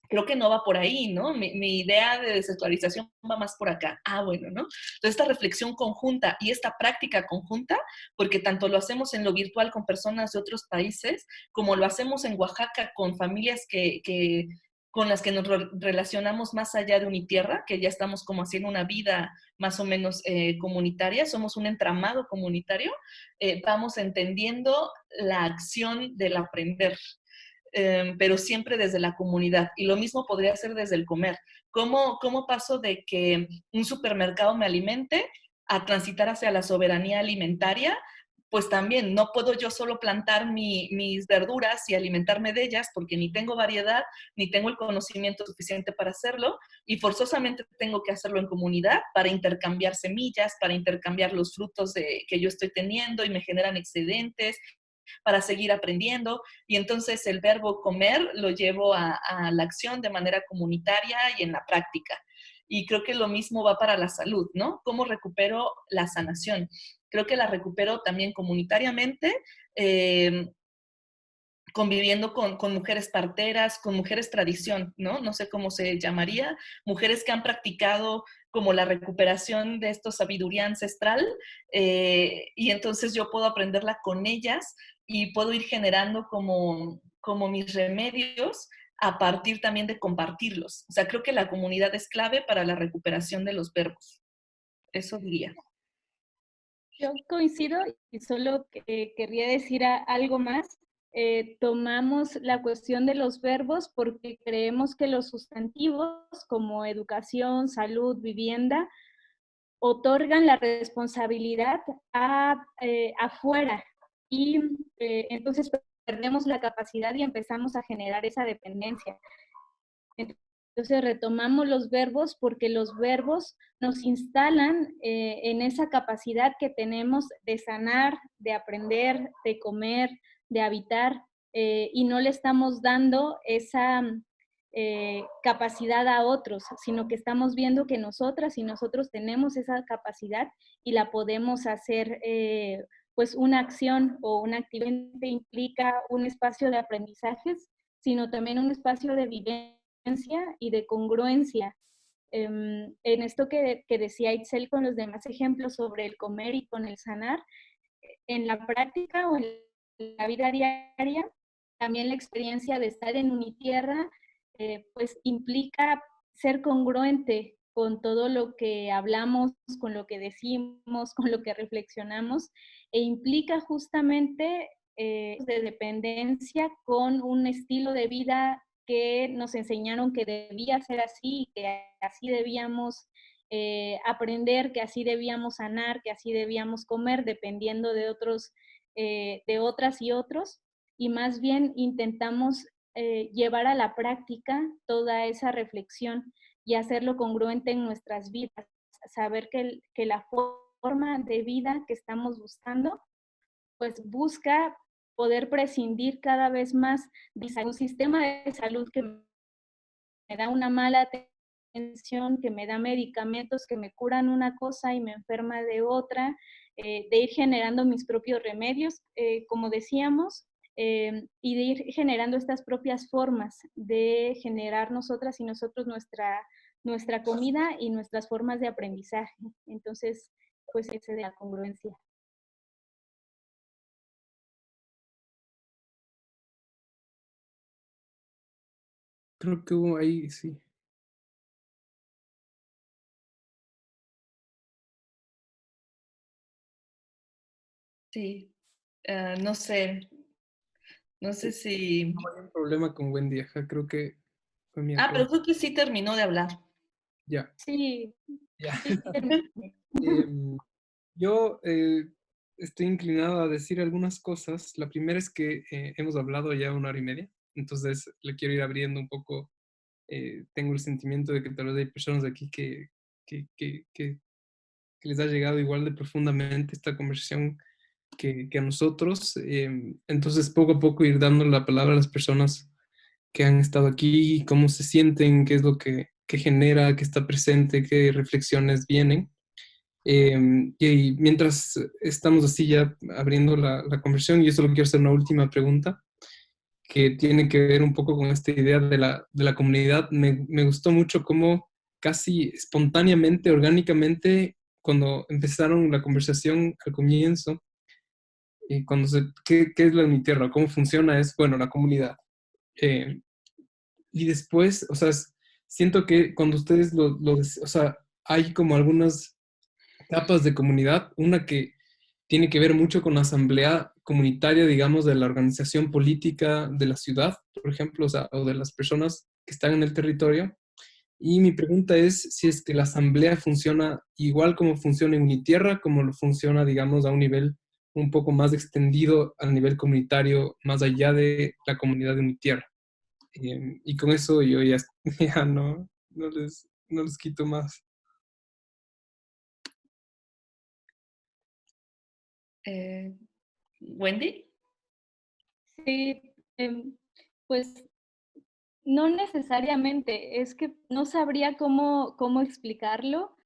Speaker 2: creo que no va por ahí, ¿no? Mi idea de desescolarización va más por acá. Bueno, ¿no? Entonces, esta reflexión conjunta y esta práctica conjunta, porque tanto lo hacemos en lo virtual con personas de otros países, como lo hacemos en Oaxaca con familias con las que nos relacionamos más allá de Unitierra, que ya estamos como haciendo una vida más o menos comunitaria, somos un entramado comunitario, vamos entendiendo la acción del aprender, pero siempre desde la comunidad. Y lo mismo podría ser desde el comer. ¿Cómo paso de que un supermercado me alimente a transitar hacia la soberanía alimentaria? Pues también no puedo yo solo plantar mis verduras y alimentarme de ellas porque ni tengo variedad, ni tengo el conocimiento suficiente para hacerlo, y forzosamente tengo que hacerlo en comunidad para intercambiar semillas, para intercambiar los frutos que yo estoy teniendo y me generan excedentes, para seguir aprendiendo. Y entonces el verbo comer lo llevo a la acción de manera comunitaria y en la práctica. Y creo que lo mismo va para la salud, ¿no? ¿Cómo recupero la sanación? Creo que la recupero también comunitariamente, conviviendo con mujeres parteras, con mujeres tradición, ¿no? No sé cómo se llamaría, mujeres que han practicado como la recuperación de esta sabiduría ancestral, y entonces yo puedo aprenderla con ellas y puedo ir generando como mis remedios a partir también de compartirlos. O sea, creo que la comunidad es clave para la recuperación de los verbos. Eso diría.
Speaker 4: Yo coincido y solo querría decir algo más. Tomamos la cuestión de los verbos porque creemos que los sustantivos como educación, salud, vivienda, otorgan la responsabilidad afuera y entonces perdemos la capacidad y empezamos a generar esa dependencia. Entonces retomamos los verbos porque los verbos nos instalan en esa capacidad que tenemos de sanar, de aprender, de comer, de habitar, y no le estamos dando esa capacidad a otros, sino que estamos viendo que nosotras y nosotros tenemos esa capacidad y la podemos hacer, pues una acción o una actividad implica un espacio de aprendizajes, sino también un espacio de vivencia y de congruencia. En esto que decía Itzel con los demás ejemplos sobre el comer y con el sanar, en la práctica o en la vida diaria, también la experiencia de estar en Unitierra, pues implica ser congruente con todo lo que hablamos, con lo que decimos, con lo que reflexionamos, e implica justamente de dependencia con un estilo de vida que nos enseñaron que debía ser así, que así debíamos aprender, que así debíamos sanar, que así debíamos comer, dependiendo de de otras y otros, y más bien intentamos llevar a la práctica toda esa reflexión y hacerlo congruente en nuestras vidas, saber que la forma de vida que estamos buscando, pues busca poder prescindir cada vez más de un sistema de salud que me da una mala atención, que me da medicamentos que me curan una cosa y me enferma de otra, de ir generando mis propios remedios, como decíamos, y de ir generando estas propias formas de generar nosotras y nosotros nuestra comida y nuestras formas de aprendizaje. Entonces, pues ese de la congruencia.
Speaker 1: Creo que hubo ahí, sí.
Speaker 2: Sí, no sé, no sé si...
Speaker 1: No hay un problema con Wendy, ajá, creo que fue mi
Speaker 2: Ah, pero
Speaker 1: error.
Speaker 2: creo que sí terminó de hablar.
Speaker 1: Ya,
Speaker 4: Sí,
Speaker 1: ya.
Speaker 4: sí,
Speaker 1: Em, yo estoy inclinado a decir algunas cosas. La primera es que hemos hablado ya 1 hora y media, entonces le quiero ir abriendo un poco. Tengo el sentimiento de que tal vez hay personas aquí que, que, que- que les ha llegado igual de profundamente esta conversación que a nosotros. Entonces, poco a poco ir dando la palabra a las personas que han estado aquí, cómo se sienten, qué es lo que genera, qué está presente, qué reflexiones vienen. Y mientras estamos así ya abriendo la conversación, yo solo quiero hacer una última pregunta que tiene que ver un poco con esta idea de la comunidad. Me gustó mucho cómo casi espontáneamente, orgánicamente, cuando empezaron la conversación al comienzo, cuando ¿qué es la Unitierra? ¿Cómo funciona? Es, bueno, la comunidad. Eh, y después, o sea, siento que cuando ustedes o sea, hay como algunas capas de comunidad, una que tiene que ver mucho con la asamblea comunitaria, digamos, de la organización política de la ciudad, por ejemplo, o sea, o de las personas que están en el territorio. Y mi pregunta es si es que la asamblea funciona igual como funciona en Unitierra, como lo funciona, digamos, a un nivel un poco más extendido, a nivel comunitario, más allá de la comunidad de Unitierra. Y con eso yo ya, ya no les quito más.
Speaker 2: Wendy.
Speaker 4: sí, pues no necesariamente, es que no sabría cómo explicarlo.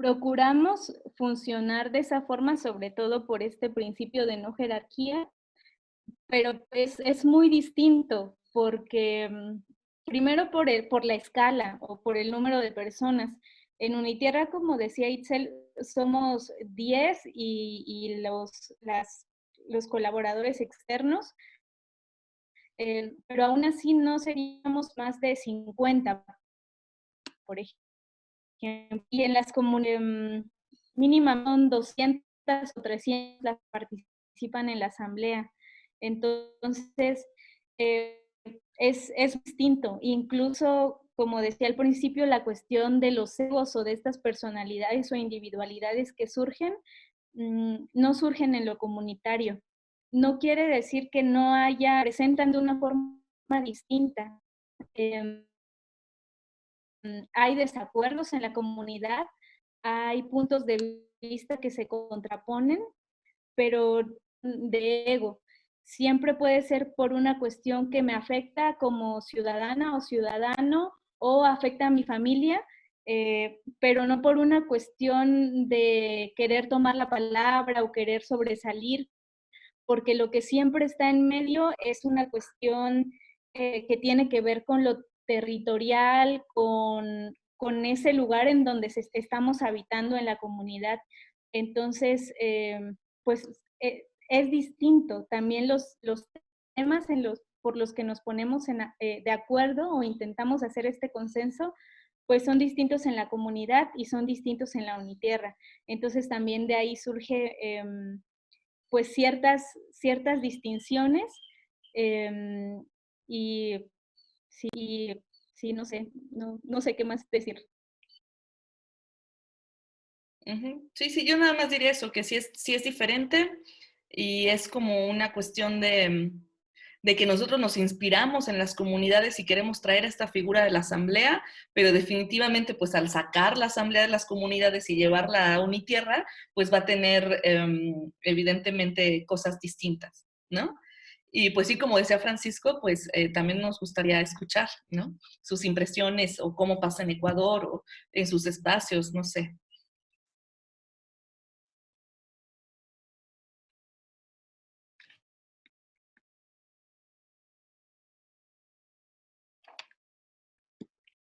Speaker 4: procuramos funcionar de esa forma, sobre todo por este principio de no jerarquía, pero es muy distinto porque primero por la escala o por el número de personas. En Unitierra, como decía Itzel, somos 10 y los colaboradores externos, pero aún así no seríamos más de 50, por ejemplo. Y en las comunidades mínimas son 200 o 300 las que participan en la asamblea. Entonces, es distinto. Incluso, como decía al principio, la cuestión de los egos o de estas personalidades o individualidades que surgen, no surgen en lo comunitario. No quiere decir que no presentan de una forma distinta. Hay desacuerdos en la comunidad, hay puntos de vista que se contraponen, pero de ego. Siempre puede ser por una cuestión que me afecta como ciudadana o ciudadano o afecta a mi familia, pero no por una cuestión de querer tomar la palabra o querer sobresalir, porque lo que siempre está en medio es una cuestión que tiene que ver con lo territorial, con ese lugar en donde estamos habitando en la comunidad. Entonces, pues es distinto. También los temas por los que nos ponemos de acuerdo o intentamos hacer este consenso, pues son distintos en la comunidad y son distintos en la Unitierra. Entonces también de ahí surge pues ciertas distinciones y sí, no sé, no sé qué más decir.
Speaker 2: Sí, sí, yo nada más diría eso, que sí es diferente y es como una cuestión de que nosotros nos inspiramos en las comunidades y queremos traer esta figura de la asamblea, pero definitivamente pues al sacar la asamblea de las comunidades y llevarla a Unitierra, pues va a tener evidentemente cosas distintas, ¿no? Y pues sí, como decía Francisco, pues también nos gustaría escuchar, ¿no? Sus impresiones o cómo pasa en Ecuador o en sus espacios, no sé.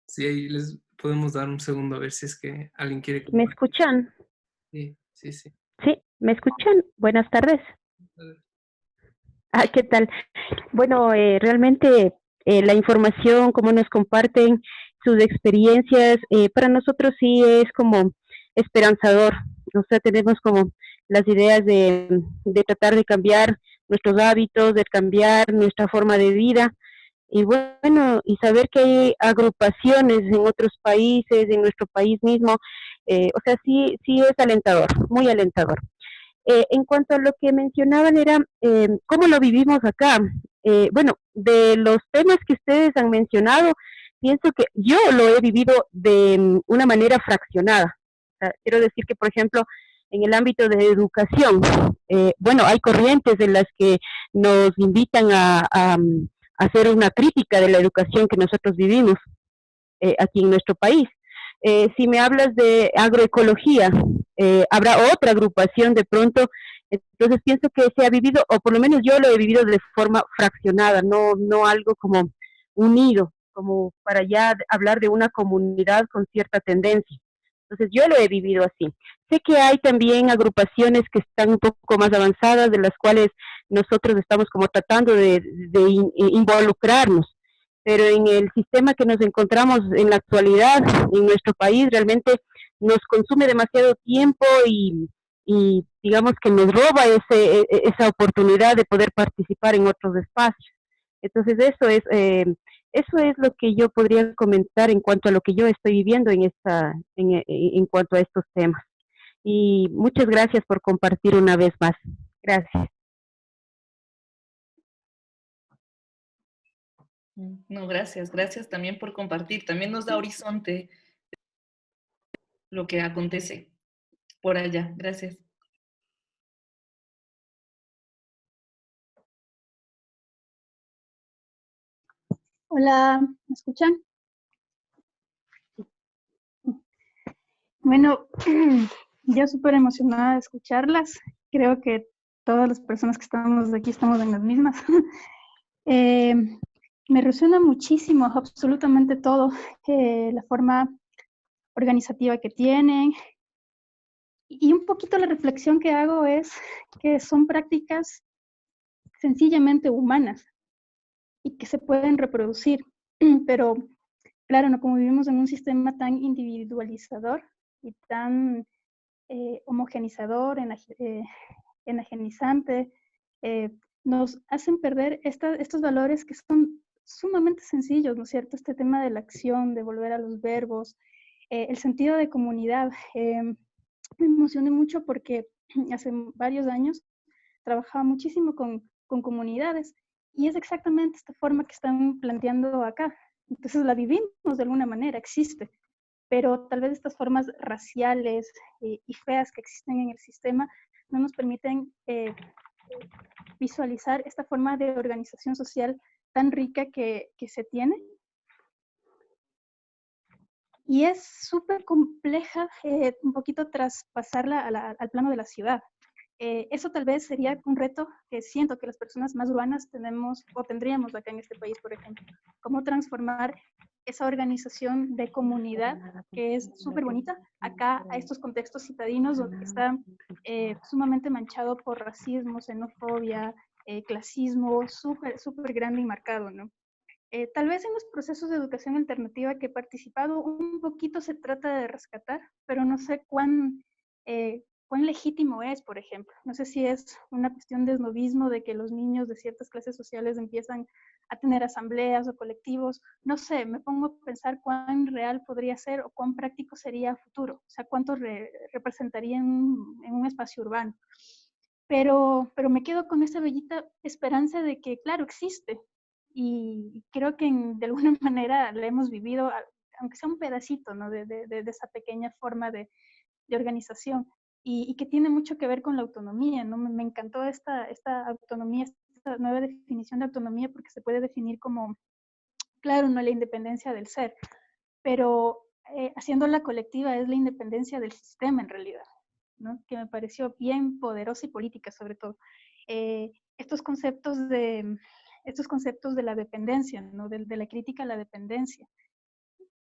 Speaker 1: Sí, ahí les podemos dar un segundo a ver si es que alguien quiere
Speaker 5: ¿Me
Speaker 1: compartir.
Speaker 5: escuchan?
Speaker 1: Sí, sí, sí.
Speaker 5: Sí, ¿me escuchan? Buenas tardes. ¿Qué tal? Bueno, realmente la información, cómo nos comparten sus experiencias, para nosotros sí es como esperanzador. O sea, tenemos como las ideas de tratar de cambiar nuestros hábitos, de cambiar nuestra forma de vida. Y bueno, y saber que hay agrupaciones en otros países, en nuestro país mismo, o sea, sí es alentador, muy alentador. En cuanto a lo que mencionaban era cómo lo vivimos acá. Bueno, de los temas que ustedes han mencionado, pienso que yo lo he vivido de una manera fraccionada. O sea, quiero decir que, por ejemplo, en el ámbito de educación, bueno, hay corrientes en las que nos invitan a hacer una crítica de la educación que nosotros vivimos aquí en nuestro país. Si me hablas de agroecología, habrá otra agrupación de pronto, entonces pienso que se ha vivido, o por lo menos yo lo he vivido de forma fraccionada, no algo como unido, como para ya hablar de una comunidad con cierta tendencia. Entonces yo lo he vivido así. Sé que hay también agrupaciones que están un poco más avanzadas, de las cuales nosotros estamos como tratando de involucrarnos, pero en el sistema que nos encontramos en la actualidad, en nuestro país, realmente nos consume demasiado tiempo y digamos que nos roba esa oportunidad de poder participar en otros espacios. Entonces eso es lo que yo podría comentar en cuanto a lo que yo estoy viviendo en cuanto a estos temas. Y muchas gracias por compartir una vez más. Gracias.
Speaker 2: No, gracias, gracias también por compartir. También nos da horizonte lo que acontece por allá. Gracias.
Speaker 6: Hola, ¿me escuchan? Bueno, yo súper emocionada de escucharlas. Creo que todas las personas que estamos aquí estamos en las mismas. Me resuena muchísimo, absolutamente todo, la forma organizativa que tienen. Y un poquito la reflexión que hago es que son prácticas sencillamente humanas y que se pueden reproducir. Pero claro, no, como vivimos en un sistema tan individualizador y tan homogenizador, enajenizante, nos hacen perder estos valores que son sumamente sencillos, ¿no es cierto? Este tema de la acción, de volver a los verbos, el sentido de comunidad. Me emocioné mucho porque hace varios años trabajaba muchísimo con comunidades y es exactamente esta forma que están planteando acá. Entonces la vivimos de alguna manera, existe, pero tal vez estas formas raciales y feas que existen en el sistema no nos permiten visualizar esta forma de organización social tan rica que se tiene. Y es súper compleja un poquito traspasarla al plano de la ciudad. Eso tal vez sería un reto que siento que las personas más urbanas tenemos o tendríamos acá en este país, por ejemplo. Cómo transformar esa organización de comunidad que es súper bonita acá a estos contextos citadinos donde está sumamente manchado por racismo, xenofobia, clasismo, súper grande y marcado, ¿no? Tal vez en los procesos de educación alternativa que he participado, un poquito se trata de rescatar, pero no sé cuán legítimo es, por ejemplo. No sé si es una cuestión de esnovismo, de que los niños de ciertas clases sociales empiezan a tener asambleas o colectivos. No sé, me pongo a pensar cuán real podría ser o cuán práctico sería a futuro. O sea, cuánto representaría en un espacio urbano. Pero me quedo con esa bellita esperanza de que, claro, existe. Y creo que de alguna manera la hemos vivido, aunque sea un pedacito, ¿no? de esa pequeña forma de organización. Y que tiene mucho que ver con la autonomía, ¿no? Me encantó esta autonomía, esta nueva definición de autonomía, porque se puede definir como, claro, no la independencia del ser, pero haciéndola colectiva es la independencia del sistema en realidad, ¿no? Que me pareció bien poderosa y política sobre todo. Estos conceptos de la dependencia, ¿no? de la crítica a la dependencia,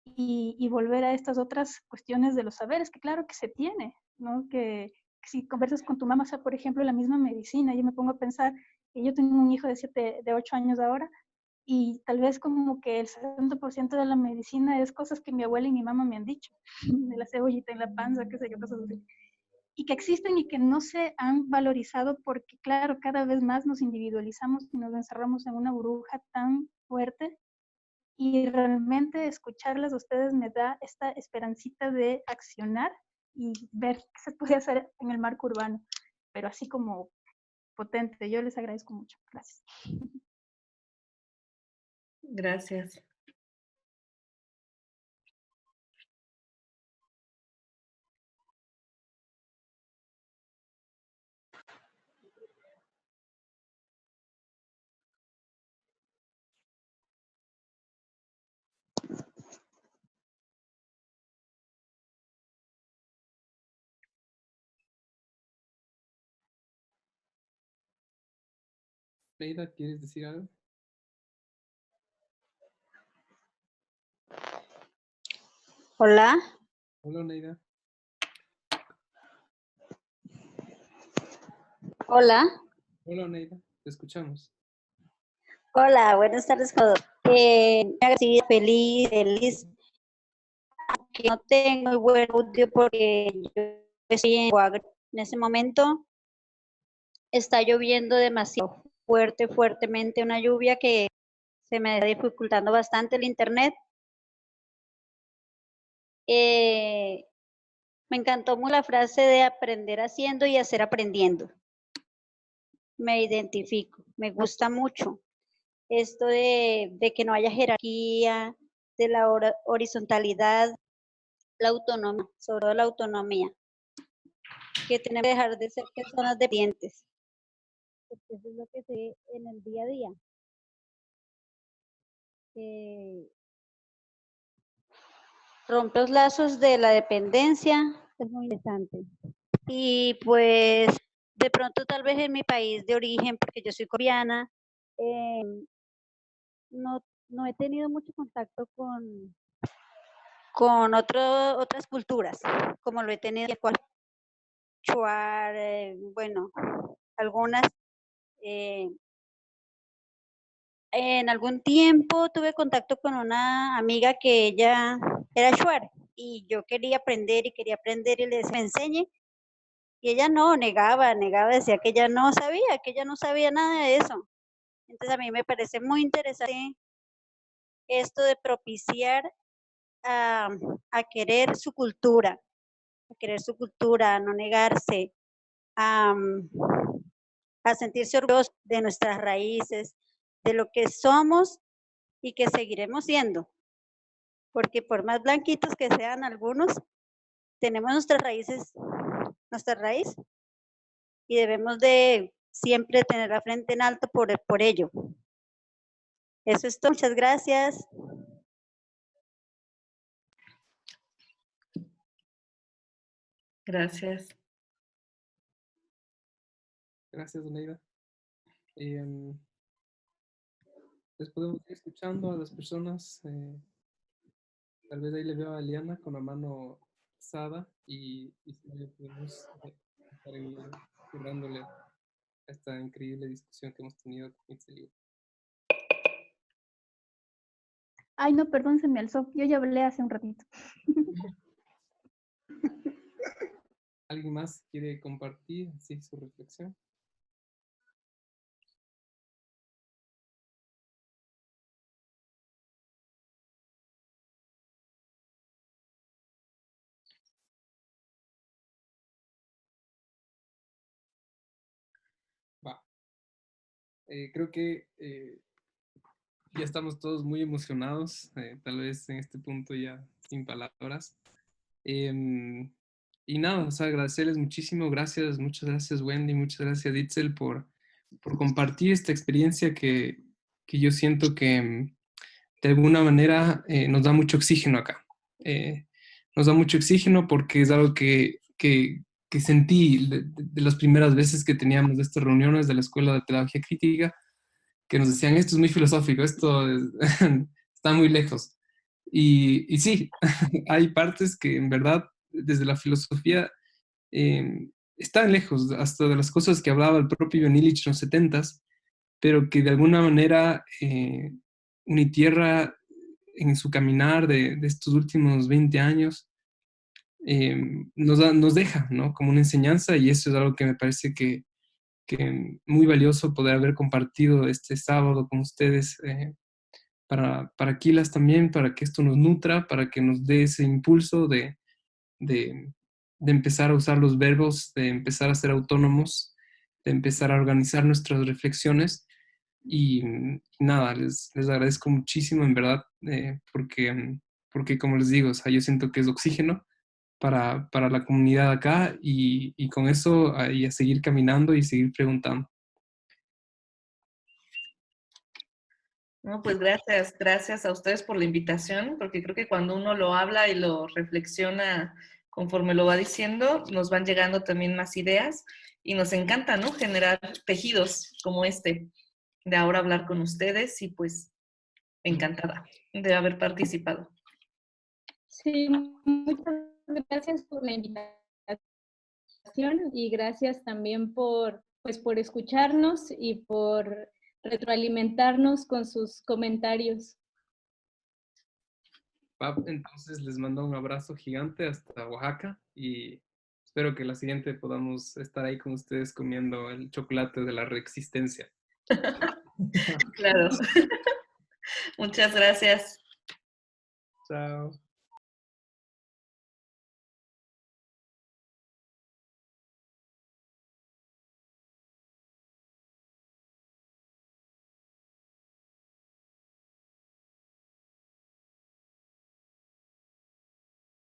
Speaker 6: y volver a estas otras cuestiones de los saberes, que claro que se tiene, ¿no? Que si conversas con tu mamá, o sea, por ejemplo, la misma medicina, yo me pongo a pensar que yo tengo un hijo de 8 años ahora, y tal vez como que el 70% de la medicina es cosas que mi abuela y mi mamá me han dicho, de la cebollita en la panza, qué sé yo, cosas así. Y que existen y que no se han valorizado porque, claro, cada vez más nos individualizamos y nos encerramos en una burbuja tan fuerte, y realmente escucharlas a ustedes me da esta esperancita de accionar y ver qué se puede hacer en el marco urbano, pero así como potente. Yo les agradezco mucho. Gracias.
Speaker 2: Gracias.
Speaker 1: Neida, ¿quieres decir algo?
Speaker 7: Hola.
Speaker 1: Hola, Neida.
Speaker 7: Hola.
Speaker 1: Hola, Neida. Te escuchamos.
Speaker 7: Hola, buenas tardes a todos. Feliz, que no tengo muy buen audio porque yo estoy en Coagro. En ese momento está lloviendo demasiado fuertemente, una lluvia que se me está dificultando bastante el internet. Me encantó mucho la frase de aprender haciendo y hacer aprendiendo. Me identifico, me gusta mucho esto de que no haya jerarquía, de la horizontalidad, la autonomía, sobre todo la autonomía, que tenemos que dejar de ser personas dependientes, porque eso es lo que se ve en el día a día. rompe los lazos de la dependencia, es muy interesante. Y pues de pronto tal vez en mi país de origen, porque yo soy coreana, no he tenido mucho contacto con otras culturas, como lo he tenido con Chuar, bueno, algunas. En algún tiempo tuve contacto con una amiga que ella era Shuar y yo quería aprender y le decía, me enseñe. Y ella no, negaba, decía que ella no sabía nada de eso. Entonces a mí me parece muy interesante esto de propiciar a, a querer su cultura, a no negarse, a, a sentirse orgullosos de nuestras raíces, de lo que somos y que seguiremos siendo. Porque por más blanquitos que sean algunos, tenemos nuestra raíz, y debemos de siempre tener la frente en alto por ello. Eso es todo. Muchas gracias.
Speaker 2: Gracias.
Speaker 1: Gracias, Doneida. Les podemos ir escuchando a las personas. Tal vez ahí le veo a Eliana con la mano alzada y si le podemos estar ahí cerrándole a esta increíble discusión que hemos tenido con Itzeli.
Speaker 6: Ay, no, perdón, se me alzó. Yo ya hablé hace un ratito.
Speaker 1: ¿Alguien más quiere compartir así su reflexión? Va. Creo que ya estamos todos muy emocionados, tal vez en este punto ya sin palabras. Y nada, o sea, agradecerles muchísimo, muchas gracias Wendy, muchas gracias Itzel por compartir esta experiencia que yo siento que de alguna manera nos da mucho oxígeno acá. Nos da mucho oxígeno porque es algo que sentí de las primeras veces que teníamos estas reuniones de la Escuela de Pedagogía Crítica, que nos decían, esto es muy filosófico, está muy lejos. Y sí, hay partes que en verdad desde la filosofía están lejos, hasta de las cosas que hablaba el propio Ivan Illich en los 70s, pero que de alguna manera Unitierra en su caminar de estos últimos 20 años nos deja, ¿no? Como una enseñanza, y eso es algo que me parece que muy valioso poder haber compartido este sábado con ustedes para Aquilas también, para que esto nos nutra, para que nos dé ese impulso de empezar a usar los verbos, de empezar a ser autónomos, de empezar a organizar nuestras reflexiones. Y nada, les agradezco muchísimo, en verdad, porque como les digo, o sea, yo siento que es oxígeno para la comunidad acá y con eso ahí a seguir caminando y seguir preguntando.
Speaker 2: No, pues gracias a ustedes por la invitación, porque creo que cuando uno lo habla y lo reflexiona conforme lo va diciendo, nos van llegando también más ideas y nos encanta, ¿no? Generar tejidos como este, de ahora hablar con ustedes y pues encantada de haber participado.
Speaker 4: Sí, muchas gracias por la invitación y gracias también por escucharnos y por retroalimentarnos con sus comentarios.
Speaker 1: Entonces les mando un abrazo gigante hasta Oaxaca y espero que la siguiente podamos estar ahí con ustedes comiendo el chocolate de la reexistencia.
Speaker 2: Claro. Muchas gracias.
Speaker 1: Chao.